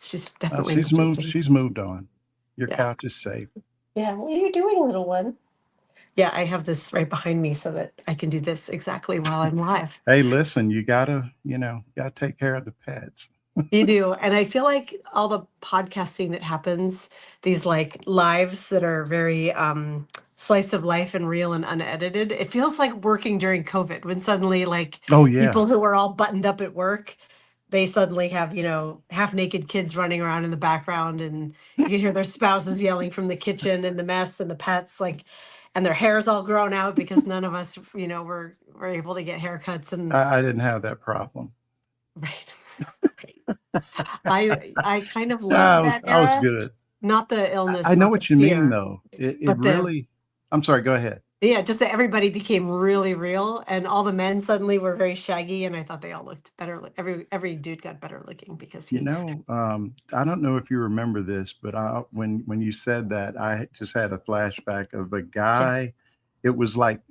She's definitely not digging. She's moved on. Your Yeah. couch is safe. Yeah. What are you doing, little one? Yeah, I have this right behind me so that I can do this exactly while I'm live. Hey, listen, you gotta take care of the pets. You do. And I feel like all the podcasting that happens, these like lives that are very slice of life and real and unedited, it feels like working during COVID when suddenly like Oh yeah. people who are all buttoned up at work, they suddenly have, half naked kids running around in the background and you can hear their spouses yelling from the kitchen and the mess and the pets like and their hair's all grown out because none of us, were able to get haircuts and I didn't have that problem. right. Right. I kind of I loved was that I was era. good. Not the illness, I know not the what you mean fear, though. It but really, I'm sorry, go ahead. just that everybody became really real, and all the men suddenly were very shaggy, and I thought they all looked better. Every dude got better looking because I don't know if you remember this, but when you said that, I just had a flashback of a yeah. guy. It was like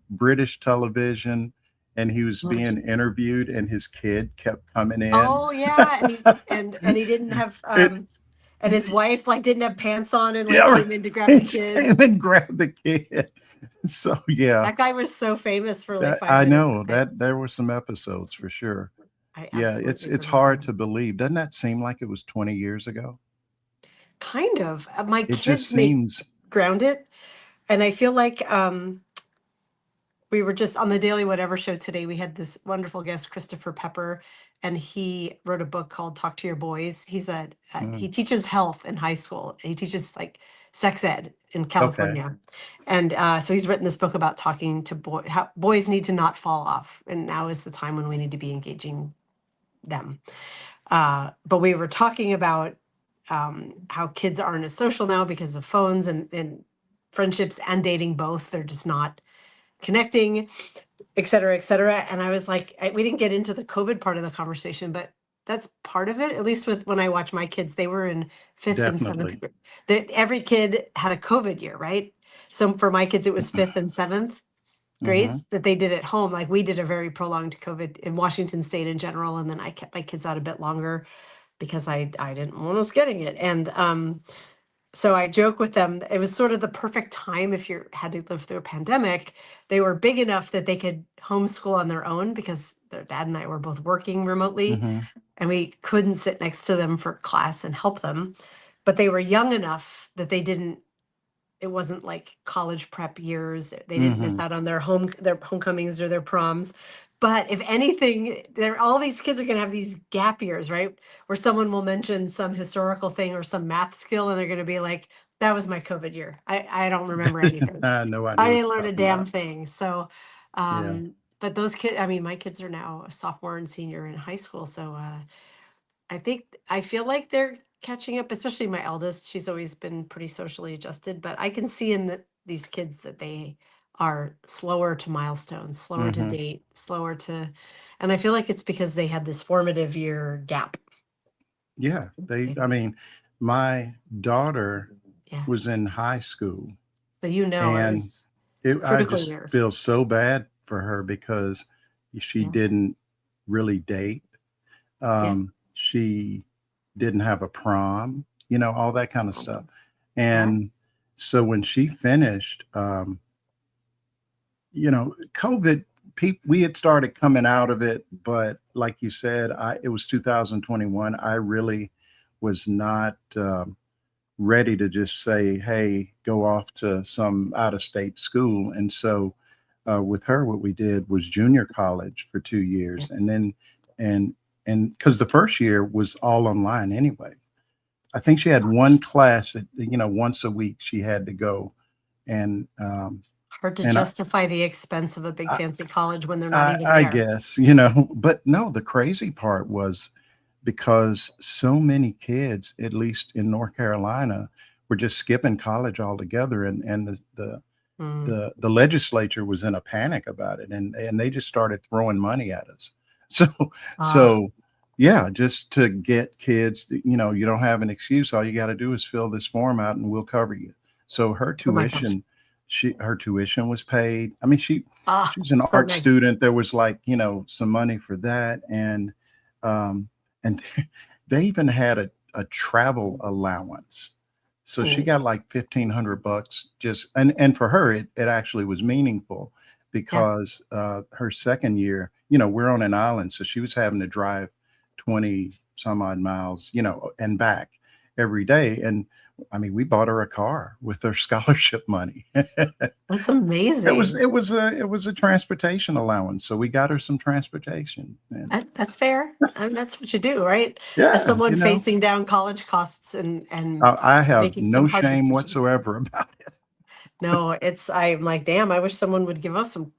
British television, and he was being interviewed, and his kid kept coming in. Oh yeah, and he didn't have It, and his wife like didn't have pants on and like yeah, right. came in to grab the It kid. came and grabbed the kid. So yeah, That guy was so famous for like that, 5 minutes. I know that there were some episodes for sure. I Yeah, absolutely it's remember hard him. to believe. Doesn't that seem like it was 20 years ago? Kind of. My It just kids make seems. grounded, and I feel like we were just on the Daily Whatever show today. We had this wonderful guest, Christopher Pepper, and he wrote a book called Talk to Your Boys. He Mm, teaches health in high school. He teaches like sex ed in okay. California, and so he's written this book about talking to how boys need to not fall off, and now is the time when we need to be engaging them. But we were talking about how kids aren't as social now because of phones and friendships and dating both. They're just not connecting, et cetera, et cetera. And I was like, we didn't get into the COVID part of the conversation, but that's part of it. At least with when I watch my kids, they were in fifth and seventh Definitely. grade. Every kid had a COVID year, right? So for my kids, it was fifth and seventh Hmm. grades that they did at home. Like we did a very prolonged COVID in Washington State in general, and then I kept my kids out a bit longer because I didn't want us getting it. And so I joke with them. It was sort of the perfect time if you had to live through a pandemic. They were big enough that they could homeschool on their own because their dad and I were both working remotely, Hmm. and we couldn't sit next to them for class and help them. But they were young enough that they didn't. It wasn't like college prep years. They didn't miss Hmm. out on their homecomings or their proms. But if anything, all these kids are going to have these gap years, right? Where someone will mention some historical thing or some math skill, and they're going to be like, "That was my COVID year. I don't remember anything. I have no I idea what didn't learn you're a talking damn about. thing." So, Yeah. but those kids, I mean, my kids are now a sophomore and senior in high school, so I feel like they're catching up, especially my eldest. She's always been pretty socially adjusted, but I can see in these kids that they are slower to milestones, slower to Hmm. date, and I feel like it's because they had this formative year gap. Yeah. They- I mean, my daughter Yeah. was in high school, So, it and was I critical just years. feel so bad for her because she Yeah. didn't. really date. Yeah. She didn't have a prom, all that kind of stuff. Yeah. And so when she finished, COVID, we had started coming out of it, but like you said, it was 2021. I really was not ready to just say, "Hey, go off to some out of state school." And so, with her, what we did was junior college for 2 years, and then and because the first year was all online anyway. I think she had one class that once a week she had to go, and Hard to and justify the expense of a big I, fancy college when they're not I, even I there. guess, but no, the crazy part was because so many kids, at least in North Carolina, were just skipping college altogether, and Mm. the legislature was in a panic about it, and they just started throwing money at us. So Ah, so yeah, just to get kids, you don't have an excuse. All you got to do is fill this form out, and we'll cover you. So oh my gosh. her tuition was paid. I mean, Ah, she's an so art nice. student. There was like, some money for that. And they even had a travel allowance. So she Ooh, got like $1,500 just, and for her, it actually was meaningful yeah. because her second year, we're on an island. So she was having to drive 20 some odd miles, and back every day. And I mean, we bought her a car with her scholarship money. That's It was amazing. it was a transportation allowance, so we got her some transportation, and That's fair. I mean, that's what you do, right? As yeah, someone facing down college costs and I have making some no hard shame decisions. whatsoever about it. No, I'm like, damn, I wish someone would give us some.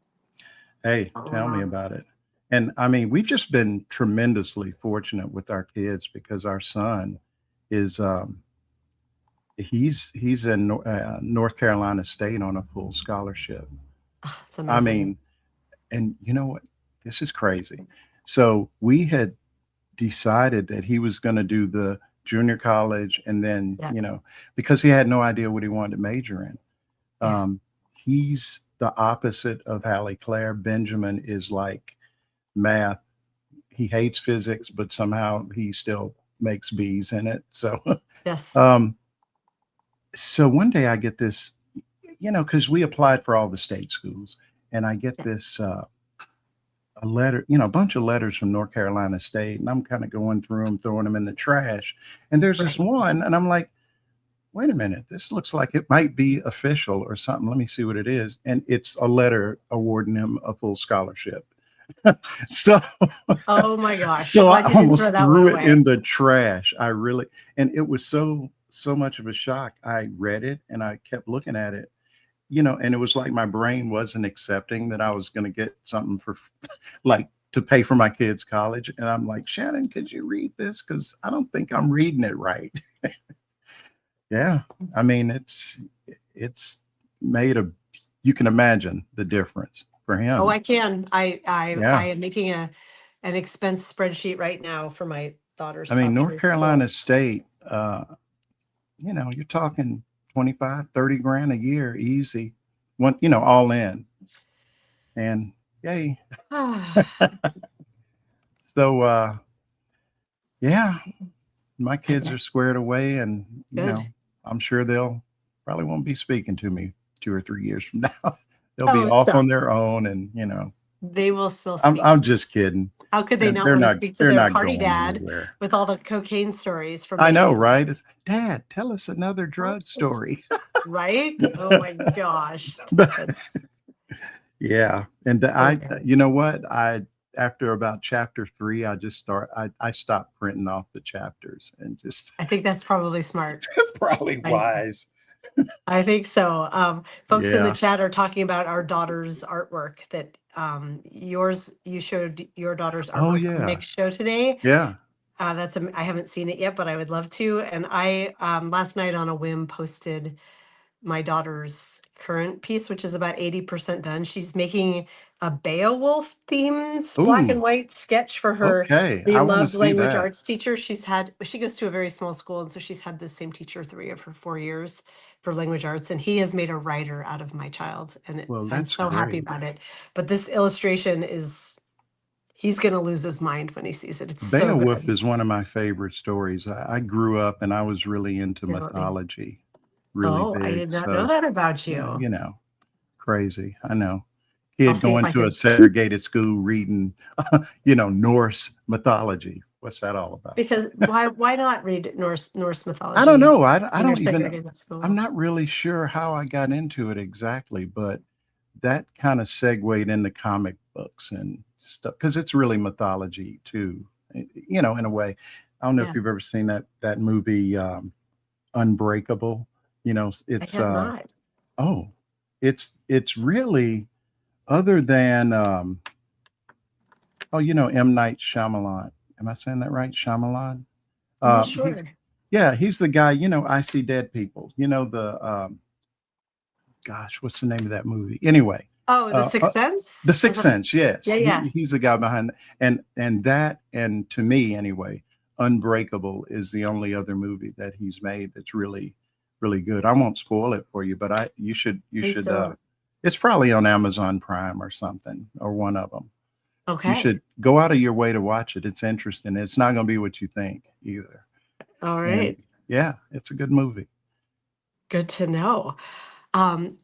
Hey, tell me about it. And I mean, we've just been tremendously fortunate with our kids because our son is he's in North Carolina State on a full scholarship. Ah, it's I amazing. mean, and you know what? This is crazy. So we had decided that he was going to do the junior college, and then Yeah, because he had no idea what he wanted to major in. yeah. He's the opposite of Hallie Claire. Benjamin is like math. He hates physics, but somehow he still makes B's in it. So Yes. um so one day I get this, because we applied for all the state schools, and I get Yeah, this a letter, a bunch of letters from North Carolina State, and I'm kind of going through them, throwing them in the trash. And there's this right. one, and I'm like, wait a minute, this looks like it might be official or something. Let me see what it is. And it's a letter awarding him a full scholarship. So, Oh my gosh. so I Glad you didn't throw almost that one threw it in away. the trash. I really, and it was so much of a shock. I read it and I kept looking at it, and it was like my brain wasn't accepting that I was going to get something for like to pay for my kids' college. And I'm like, Shannon, could you read this? Because I don't think I'm reading it right. Yeah. I mean, it's made you can imagine the difference for Oh, I him. can. I Yeah. am making an expense spreadsheet right now for my daughter's I mean, top North choice school. Carolina State, you're talking 25, 30 grand a year, easy. One, all in. And yay. So yeah, my kids I- are squared away, and Good. I'm sure they'll probably won't be speaking to me 2 or 3 years from now. They'll be Oh, off so on their own, and they will still I'm speak I'm to you. just kidding. How could they They're not they're want to not speak to they're their not party going dad anywhere. with all the cocaine stories from I the know, right? 80s? It's, Dad, tell us another Oh, drug it's just- story. right? Oh my gosh. That's Yeah, and you hilarious. know what? After about chapter 3, I stopped printing off the chapters and just I think that's probably smart. probably I wise. I think so. Folks in the Yeah. chat are talking about our daughter's artwork that you showed your daughter's Oh artwork on yeah. Nick's show today. Yeah. I haven't seen it yet, but I would love to. And I last night on a whim posted my daughter's current piece, which is about 80% done. She's making a Beowulf themed black and Ooh, white sketch for her okay. I want to beloved see language that. arts teacher. She goes to a very small school, and so she's had the same teacher 3 of her 4 years for language arts. And he has made a writer out of my child. And Well, I'm that's so happy great. about it. But this illustration is He's going to lose his mind when he sees it. It's so Beowulf good. is one of my favorite stories. I grew up and I was really into Definitely. mythology, really Oh, I big. did not know So, that about yeah, you. you know, crazy. I know. I'll Kid see if going I to a can. segregated school reading, Norse mythology. What's that all about? Because why not read Norse I don't mythology know. I when you're don't even, segregated at I'm school? not really sure how I got into it exactly, but that kind of segued into comic books and stuff because it's really mythology too, in a way. I don't know if Yeah, you've ever seen that movie Unbreakable. I It's have not. oh, it's really other than M. Night Shyamalan. Am I saying that right? Shyamalan. I'm not He's sure. Yeah, he's the guy. I See Dead People. The gosh, what's the name of that movie? Anyway, Oh, The uh, uh, Sixth The Sense? Was Sixth that a Sense. Yes, Yeah, yeah. he's the guy behind and that and to me anyway, Unbreakable is the only other movie that he's made that's really really good. I won't spoil it for you, but you Please should. don't. It's probably on Amazon Prime or something or one of them. You Okay. should go out of your way to watch it. It's interesting. It's not going to be what you think either. All And right. yeah, it's a good movie. Good to know.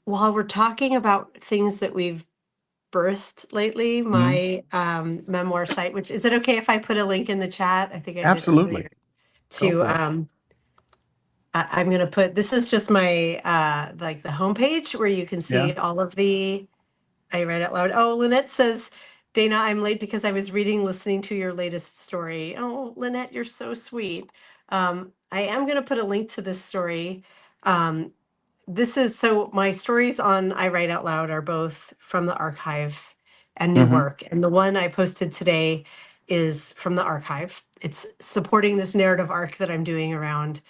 While we're talking about things that we've birthed lately, Mhm. my memoir site, which is it okay if I put a link in the chat? I think I did earlier Absolutely. Go to for it. I'm gonna put this is just my like the homepage where you can Yeah. see all of the I read out loud. Oh, Lynette says, Dana, I'm late because I was listening to your latest story. Oh, Lynette, you're so sweet. I am going to put a link to this story. Um, this is so my stories on I Write Out Loud are both from the archive and new Hmm. work. And the one I posted today is from the archive. It's supporting this narrative arc that I'm doing around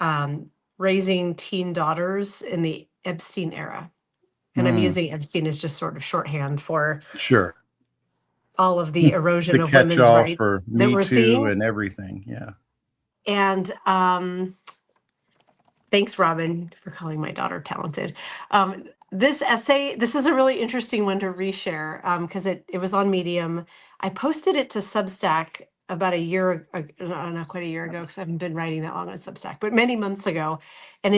um, raising teen daughters in the Epstein era. And I'm Mm, using Epstein as just sort of shorthand for sure. all of the erosion The of catch women's all for rights that Me we're Too seeing. and everything. Yeah. And thanks, Robin, for calling my daughter talented. This essay, this is a really interesting one to reshare because it was on Medium. I posted it to Substack about a year, not quite a year ago, because I haven't been writing that long on Substack, but many months ago. And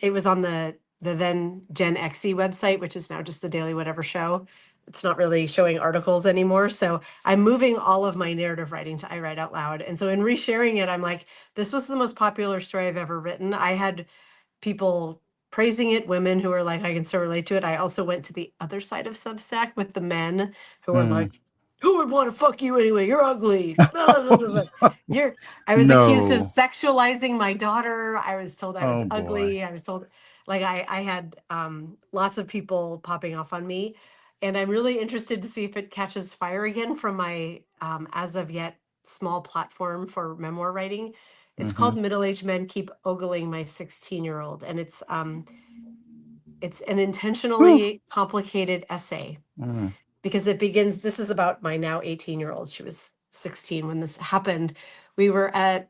it was on the then Gen XE website, which is now just the Daily Whatever Show. It's not really showing articles anymore. So I'm moving all of my narrative writing to I Write Out Loud. And so in resharing it, I'm like, this was the most popular story I've ever written. I had people praising it, women who were like, I can still relate to it. I also went to the other side of Substack with the men who were Mm. like, who would want to fuck you anyway? You're ugly. You're I was accused of No. sexualizing my daughter. I was told I was Oh boy. ugly. I was told like I had lots of people popping off on me. And I'm really interested to see if it catches fire again from my as of yet small platform for memoir writing. It's Hmm. called Middle-Aged Men Keep Ogling My 16-Year-Old, and it's an Whew. intentionally complicated essay Mm. because it begins. This is about my now 18-year-old. She was 16 when this happened. We were at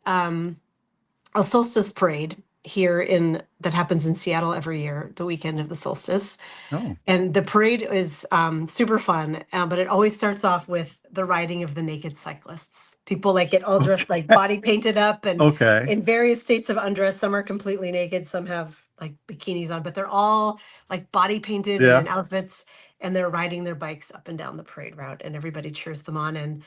a solstice parade here in that happens in Seattle every year, the weekend of the solstice. Oh, And the parade is super fun, but it always starts off with the riding of the naked cyclists. People like get all dressed like okay. body painted up and Okay. in various states of undress. Some are completely naked, some have like bikinis on, but they're all like body painted and in Yeah. outfits, and they're riding their bikes up and down the parade route, and everybody cheers them on. And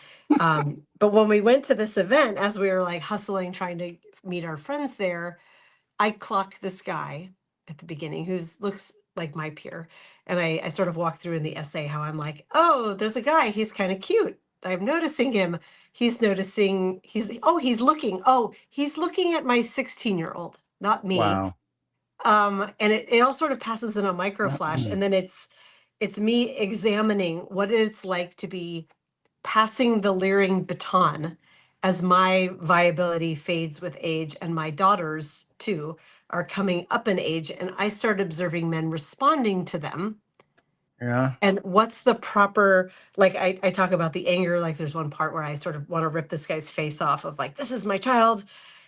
but when we went to this event, as we were like hustling, trying to meet our friends there, I clock this guy at the beginning who's looks like my peer. And I sort of walk through in the essay how I'm like, oh, there's a guy, he's kind of cute. I'm noticing him. He's noticing, he's looking at my 16-year-old, not me. Wow. And it all sort of passes in a micro flash. And then it's me examining what it's like to be passing the leering baton as my viability fades with age and my daughters too are coming up in age, and I start observing men responding to them. Yeah. And what's the proper, like I talk about the anger, like there's one part where I sort of want to rip this guy's face off of like, this is my child,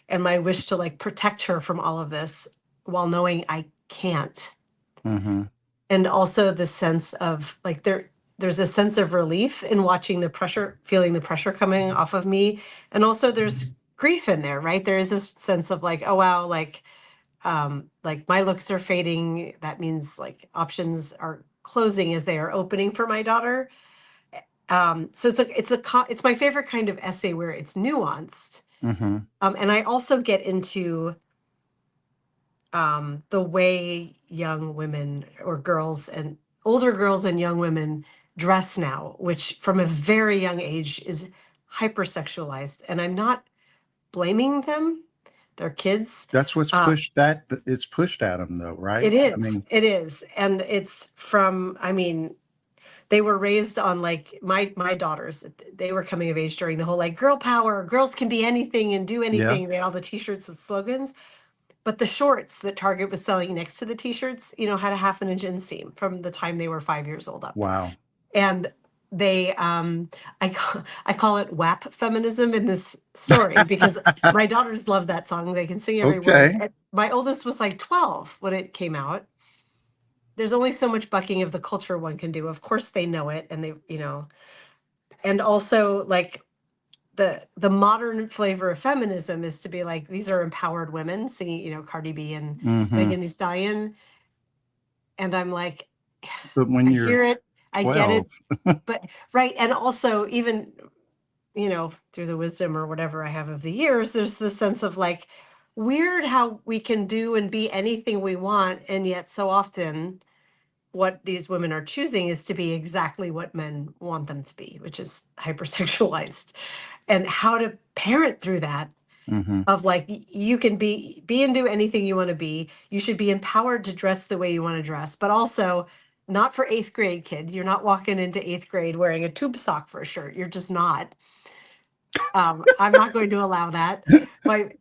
and my wish to like protect her from all of this while knowing I can't. Hmm. And also the sense of like there's a sense of relief in watching the pressure, feeling the pressure coming off of me. And also there's grief in there, right? There is this sense of like, oh wow, like my looks are fading. That means like options are closing as they are opening for my daughter. So it's my favorite kind of essay where it's nuanced. Mm-hmm. And I also get into the way young women or girls and older girls and young women dress now, which from a very young age is hypersexualized. And I'm not blaming them. They're kids. That's what's pushed, that it's pushed at them though, right? It is. I mean, It is. And it's from, I mean, they were raised on like my daughters, they were coming of age during the whole like girl power, girls can be anything and do yeah, anything. They had all the t-shirts with slogans. But the shorts that Target was selling next to the t-shirts, had a half an inch inseam from the time they were 5 years old up. wow. And they, I call it WAP feminism in this story because my daughters love that song. They can sing every word. Okay. And my oldest was like 12 when it came out. There's only so much bucking of the culture one can do. Of course they know it, and they, and also like the modern flavor of feminism is to be like, these are empowered women singing, Cardi B and Mm-hmm. Megan Thee Stallion. And I'm like, But when I you're hear it, I 12, get it, but right. And also even, through the wisdom or whatever I have of the years, there's this sense of like, weird how we can do and be anything we want. And yet so often what these women are choosing is to be exactly what men want them to be, which is hypersexualized. And how to parent through that mm-hmm. of like, you can be and do anything you want to be. You should be empowered to dress the way you want to dress, but also not for 8th grade, kid. You're not walking into 8th grade wearing a tube sock for a shirt. You're just not. I'm not going to allow that.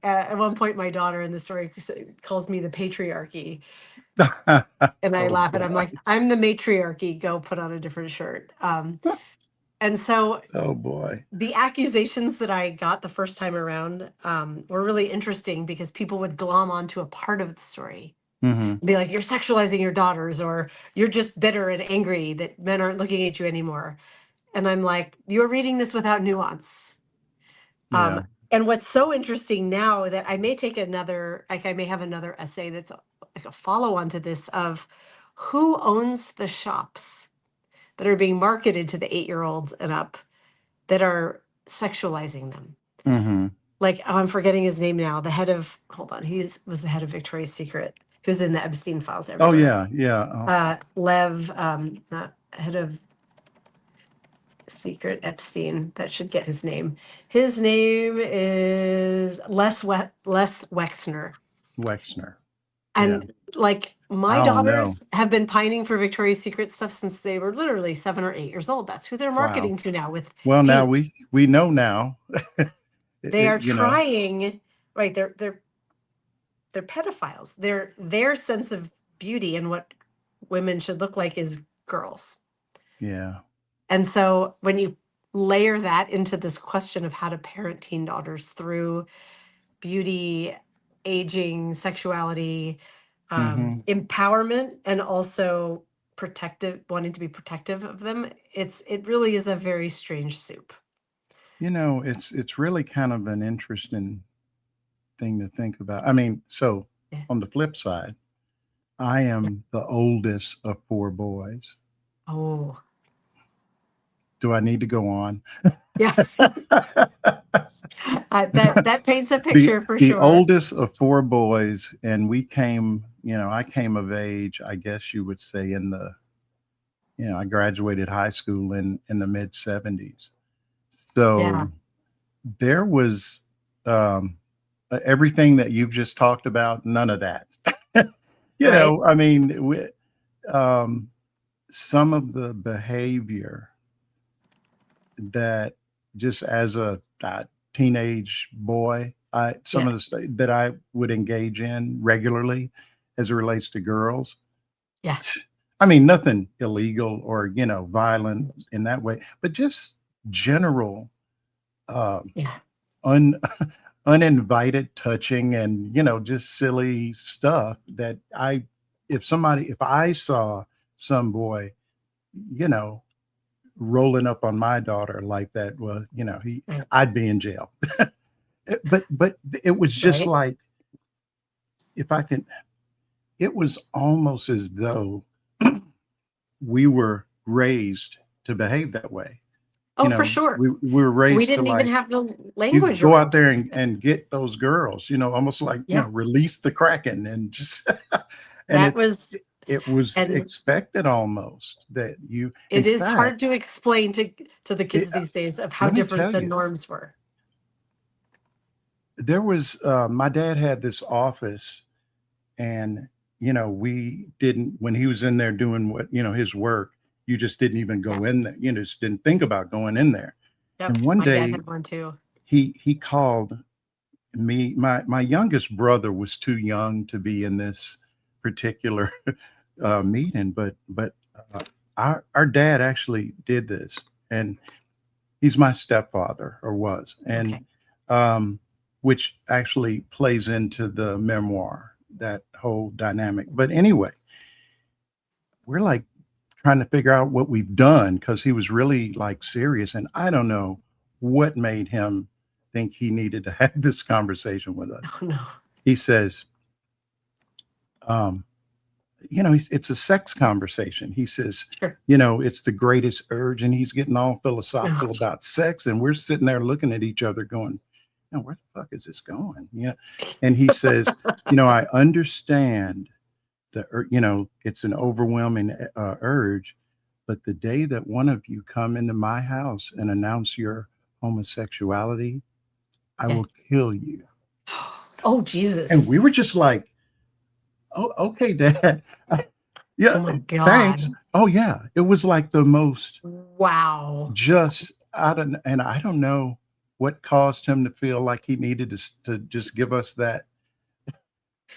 At one point, my daughter in the story calls me the patriarchy. And I Oh, laugh, and boy. I'm like, I'm the matriarchy. Go put on a different shirt. And so Oh boy. the accusations that I got the first time around were really interesting because people would glom onto a part of the story. Mm-hmm. Be like, you're sexualizing your daughters, or you're just bitter and angry that men aren't looking at you anymore. And I'm like, you're reading this without nuance. Yeah. And what's so interesting now that I may take I may have another essay that's like a follow on to this of who owns the shops that are being marketed to the 8-year-olds and up that are sexualizing them. Mm-hmm. Like, oh, I'm forgetting his name now. The head of, hold on, was the head of Victoria's Secret, who's in the Epstein files everywhere. Oh yeah, yeah. Lev, not head of Secret, Epstein. That should get his name. His name is Les Wexner. Wexner. And like my I don't know. daughters have been pining for Victoria's Secret stuff since they were literally 7 or 8 years old. That's who they're marketing Wow. to now with. Well, pink. now we know now. They are trying, right? They're pedophiles. Their sense of beauty and what women should look like is girls. Yeah. And so when you layer that into this question of how to parent teen daughters through beauty, aging, sexuality, empowerment, and also wanting to be protective of them, it really is a very strange soup. It's really kind of an interesting thing to think about. I mean, so on the flip side, I am the oldest of 4 boys. Oh. Do I need to go on? Yeah. That paints a picture for sure. The oldest of 4 boys, and I came of age, I guess you would say, I graduated high school in the mid 70s. So there was everything that you've just talked about, none of that. I mean, some of the behavior that just as a teenage boy, some of the stuff that I would engage in regularly as it relates to girls. Yeah. I mean, nothing illegal or, violent in that way, but just general, uninvited touching and, just silly stuff that if I saw some boy, rolling up on my daughter like that, well, you know, Right. I'd be in jail. But it was just Right. like, if I can, it was almost as though we were raised to behave that way. Oh, You for know, sure. we were We raised to didn't even like, have the you language go out around there it. and get those girls, you know, almost like, you Yeah, know, release the Kraken and just, and that was, it was and expected almost that you, in it is fact, hard to explain to the it, kids these days of how let me different tell the you, norms were. there was, my dad had this office, and, you know, we didn't, when he was in there doing what, you know, his work, you just didn't even Yeah. go in there. You know, just didn't think about going in there. Yep. And one My dad day had one too. he called me. My youngest brother was too young to be in this particular meeting, but our dad actually did this, and he's my stepfather, or was, and Okay. which actually plays into the memoir, that whole dynamic. But anyway, we're like trying to figure out what we've done, because he was really like serious, and I don't know what made him think he needed to have this conversation with us. Oh no. He says, um, you know, it's a sex conversation. He says, Sure. you know, it's the greatest urge, and he's getting all philosophical Oh, about sex, and we're sitting there looking at each other going, "Now, where the fuck is this going?" Yeah. And he says, you know, I understand you know, it's an overwhelming urge, but the day that one of you come into my house and announce your homosexuality, I yeah. will kill you. Oh And we Jesus. were just like, "Oh, okay, Dad." Oh Yeah, my thanks. God. Oh yeah, it was like the most, Wow. just out of, and I don't know what caused him to feel like he needed to just give us that,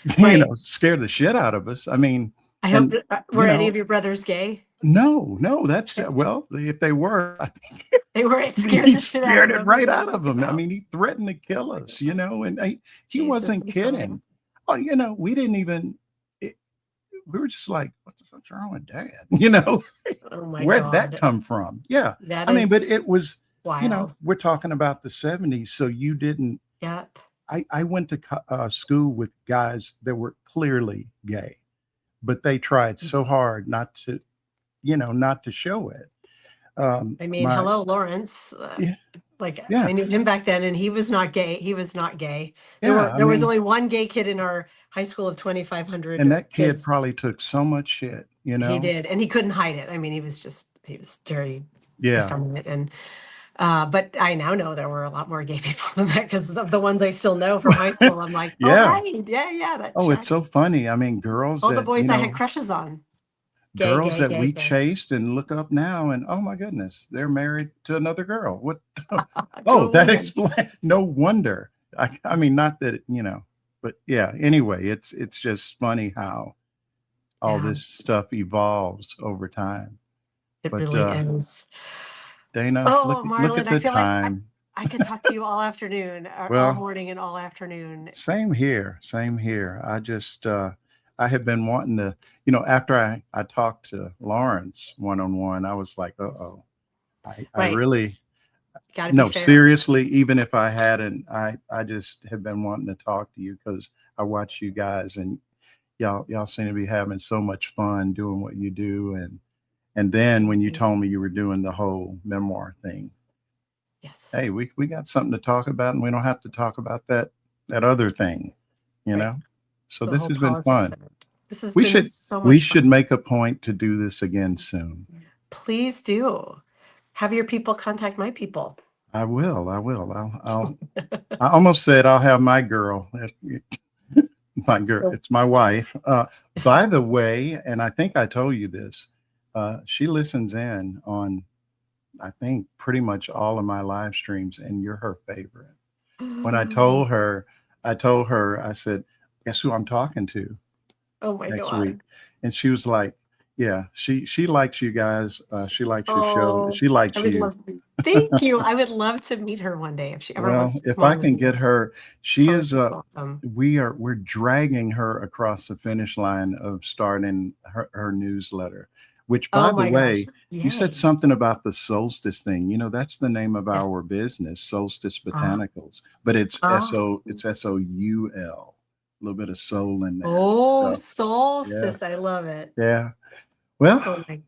you Right. know, scare the shit out of us. I mean, I hope and were you any of know, your brothers gay? no, that's, well, if they were, I They were think scared he the shit out scared of it them. right out of him. I Wow. mean, he threatened to kill Oh my us, you God. know, and he Jesus, wasn't I'm sorry. kidding. Oh, you know, we didn't even. We were just like, what's wrong with Dad? You know, Oh my where'd that God. come from? Yeah. That I mean, but is it was, you know, wild. we're talking about the 70s. So you didn't, Yep. I went to school with guys that were clearly gay, but they tried so hard not to, you know, not to show it. I mean, My, hello, Lawrence. yeah, Like yeah, I knew him back then, and he was not gay. He was not gay. yeah. I There was mean, only one gay kid in our high school of and 2,500 that kid kids. probably took so much shit, you He know? did, and he couldn't hide it. I mean, he was very Yeah. effeminate, and but I now know there were a lot more gay people than that because of the ones I still know from high school. I'm like, oh Yeah. right, yeah, yeah, that Oh, it's so checks. funny. I mean, girls All the that, boys you I had know, crushes on, gay, girls gay, that gay, we gay. chased and look up now, and oh my goodness, they're married to another girl. What? To Oh, a that woman. explains. No wonder. I mean, not that, you know, but yeah. Anyway, it's just funny how all Yeah, this stuff evolves over time. it But really is. Dana, Oh, look Marlon, at I the feel like time. I could talk to you all afternoon, or all Well, morning and all afternoon. same here, same here. I just I have been wanting to, you know, after I talked to Lawrence one on one, I was like, uh-oh. I Right. really, Got to be no, fair. seriously, even if I hadn't, I just have been wanting to talk to you, because I watch you guys, and y'all seem to be having so much fun doing what you do. And then Thank when you you. told me you were doing the whole memoir thing, hey, Yes. we got something to talk about, and we don't have to talk about that other thing, you Right. know? So The this whole has been politics fun. of it. This has We been should so we much should fun. make a point to do this again soon. Please do. Have your people contact my people. I will. I will. I almost said I'll have my girl. My girl. So, It's my wife. By the way, and I think I told you this. She listens in on, I think, pretty much all of my live streams, and you're her favorite. When I told her, I said, "Guess who I'm talking to oh my next week?" God. And she was like, "Yeah, she likes you guys. She likes your show. Oh, She I likes would you." love to. Thank you. I would love to meet her one day if she ever wants Well, to if come I on with can get me. her, she Tell her is she's welcome. we're dragging her across the finish line of starting her newsletter. which, by Oh the my gosh. way, you said Yay. something about the solstice thing. That's the name of Yeah. our business, Solstice Uh, Botanicals, but it's uh, SOUL, a little bit of soul in there. oh, So yeah, solstice. I love it. yeah. Well, Oh my.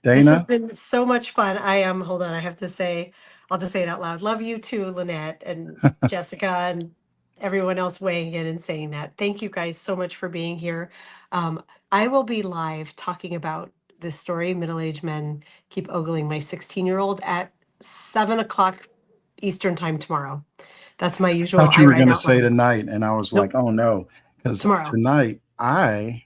This has Dana, been so much fun. Hold on, I have to say, I'll just say it out loud. Love you too, Lynette and Jessica and everyone else weighing in and saying that. Thank you guys so much for being here. Um, I will be live talking about this story, Middle-Aged Men Keep Ogling My 16-Year-Old at 7 o'clock Eastern time tomorrow. That's my usual thought you I were write going to out say loud. tonight, and I was like, Nope, oh no, because tomorrow. tonight I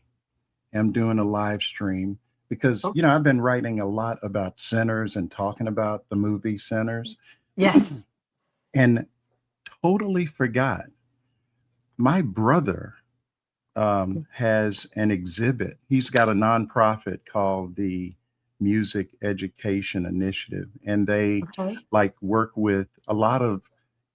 am doing a live stream because, Oh, I've been writing a lot about Sinners and talking about the movie Sinners yes. and totally forgot my brother has an exhibit. He's got a nonprofit called the Music Education Initiative, and they Okay. like work with a lot of,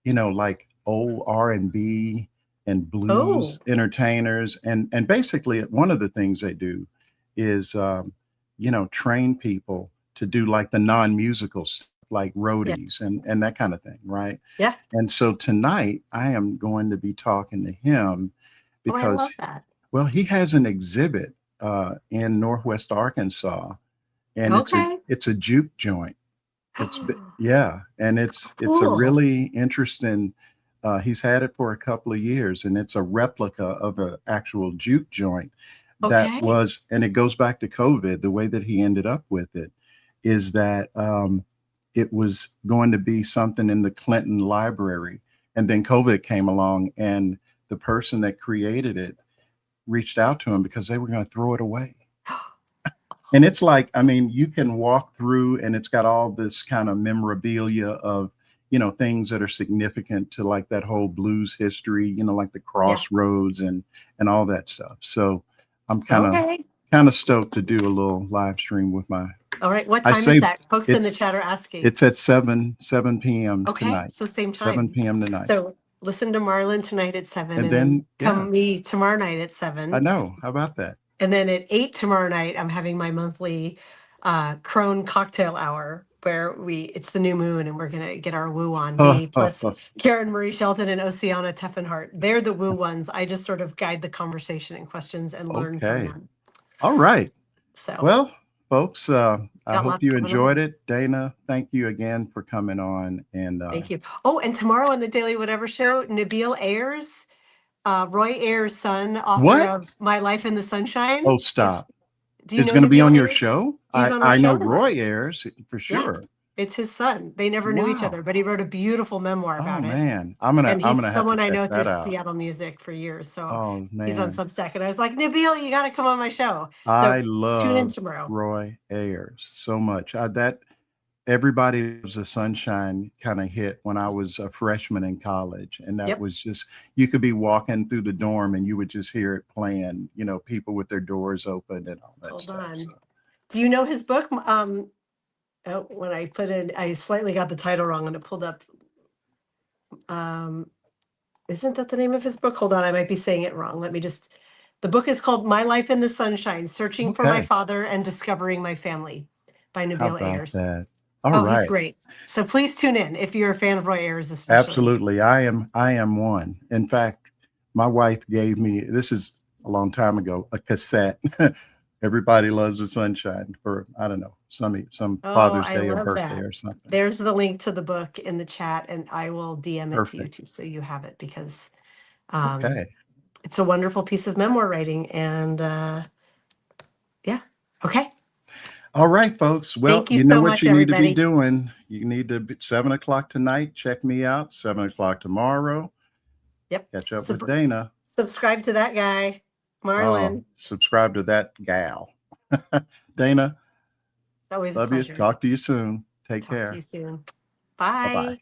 like old R&B and Oh, blues entertainers, and basically one of the things they do is, train people to do like the non-musical stuff, like yeah. roadies and that kind of thing, right? Yeah. And so tonight I am going to be talking to him Oh, I because, love that. well, he has an exhibit in Northwest Arkansas, and Okay. it's a juke joint. Yeah, and it's a Cool. really interesting. He's had it for a couple of years, and it's a replica of an actual juke joint that Okay. was, and it goes back to COVID. The way that he ended up with it is that it was going to be something in the Clinton Library, and then COVID came along, and the person that created it reached out to him because they were going to throw it away. And it's like, I mean, you can walk through and it's got all this kind of memorabilia of, things that are significant to like that whole blues history, like the Yeah. crossroads and all that stuff. So I'm Okay. kind of stoked to do a little live stream with All right. What I time is say that? Folks in the it's chat are asking. it's at 7 p.m. Okay. tonight. So same 7 time. p.m. tonight. So listen to Marlon tonight at 7 And and then then, yeah, come me tomorrow night at I 7. know. How about that? And then at 8 tomorrow night, I'm having my monthly Crone cocktail hour where it's the new moon and we're going to get our woo on. Me plus Karen Marie Shelton and Oceana Teffenhart. They're the woo ones. I just sort of guide the conversation and questions and learn from Okay. them. All right. So Well, folks, I got hope lots you coming on. enjoyed it. Dana, thank you again for coming on. And Thank you. Oh, and tomorrow on the Daily Whatever Show, Nabil Ayers, Roy Ayers' son, author what? of My Life in the Sunshine. Oh, stop. Do you It's know going to be Nabil on your Ayers? show? He's on our I know show tomorrow. Roy Ayers for Yeah, sure. it's his son. They never knew each other, Wow. but he wrote a beautiful memoir Oh about it. man. And I'm he's gonna have to someone I check know through that out. Seattle music for years. So Oh he's on man. Substack. And I was like, Nabil, you got to come on my show. I So tune in love tomorrow. Roy Ayers so much. That Everybody Loves the Sunshine kind of hit when I was a freshman in college. And that Yep. was just, you could be walking through the dorm and you would just hear it playing, people with their doors open and all that Hold stuff. on. So. Do you know his book? When I put in, I slightly got the title wrong and it pulled up. Isn't that the name of his book? Hold on, I might be saying it wrong. The book is called My Life in the Sunshine, Searching for My Okay. Father and Discovering My Family by How Nabil about Ayers. that? All Oh, he's right. great. So please tune in if you're a fan of Roy Ayers, especially. Absolutely. I am one. In fact, my wife gave me, this is a long time ago, a cassette. Everybody Loves the Sunshine for, I don't know, some Father's I Day or love birthday that. or something. There's the link to the book in the chat, and I will DM it to you Perfect. too, so you have it because Okay. it's a wonderful piece of memoir writing. And yeah, okay. All right, folks. Well, Thank you you know so what much, you need to be everybody. doing. You need to be 7 o'clock tonight. Check me out. 7 o'clock tomorrow. Yep. Catch up with Dana. Subscribe to that guy, Marlon. Oh, subscribe to that gal. Dana, Always a love you. pleasure. Talk to you soon. Take Talk care. to you soon. Bye. Bye-bye.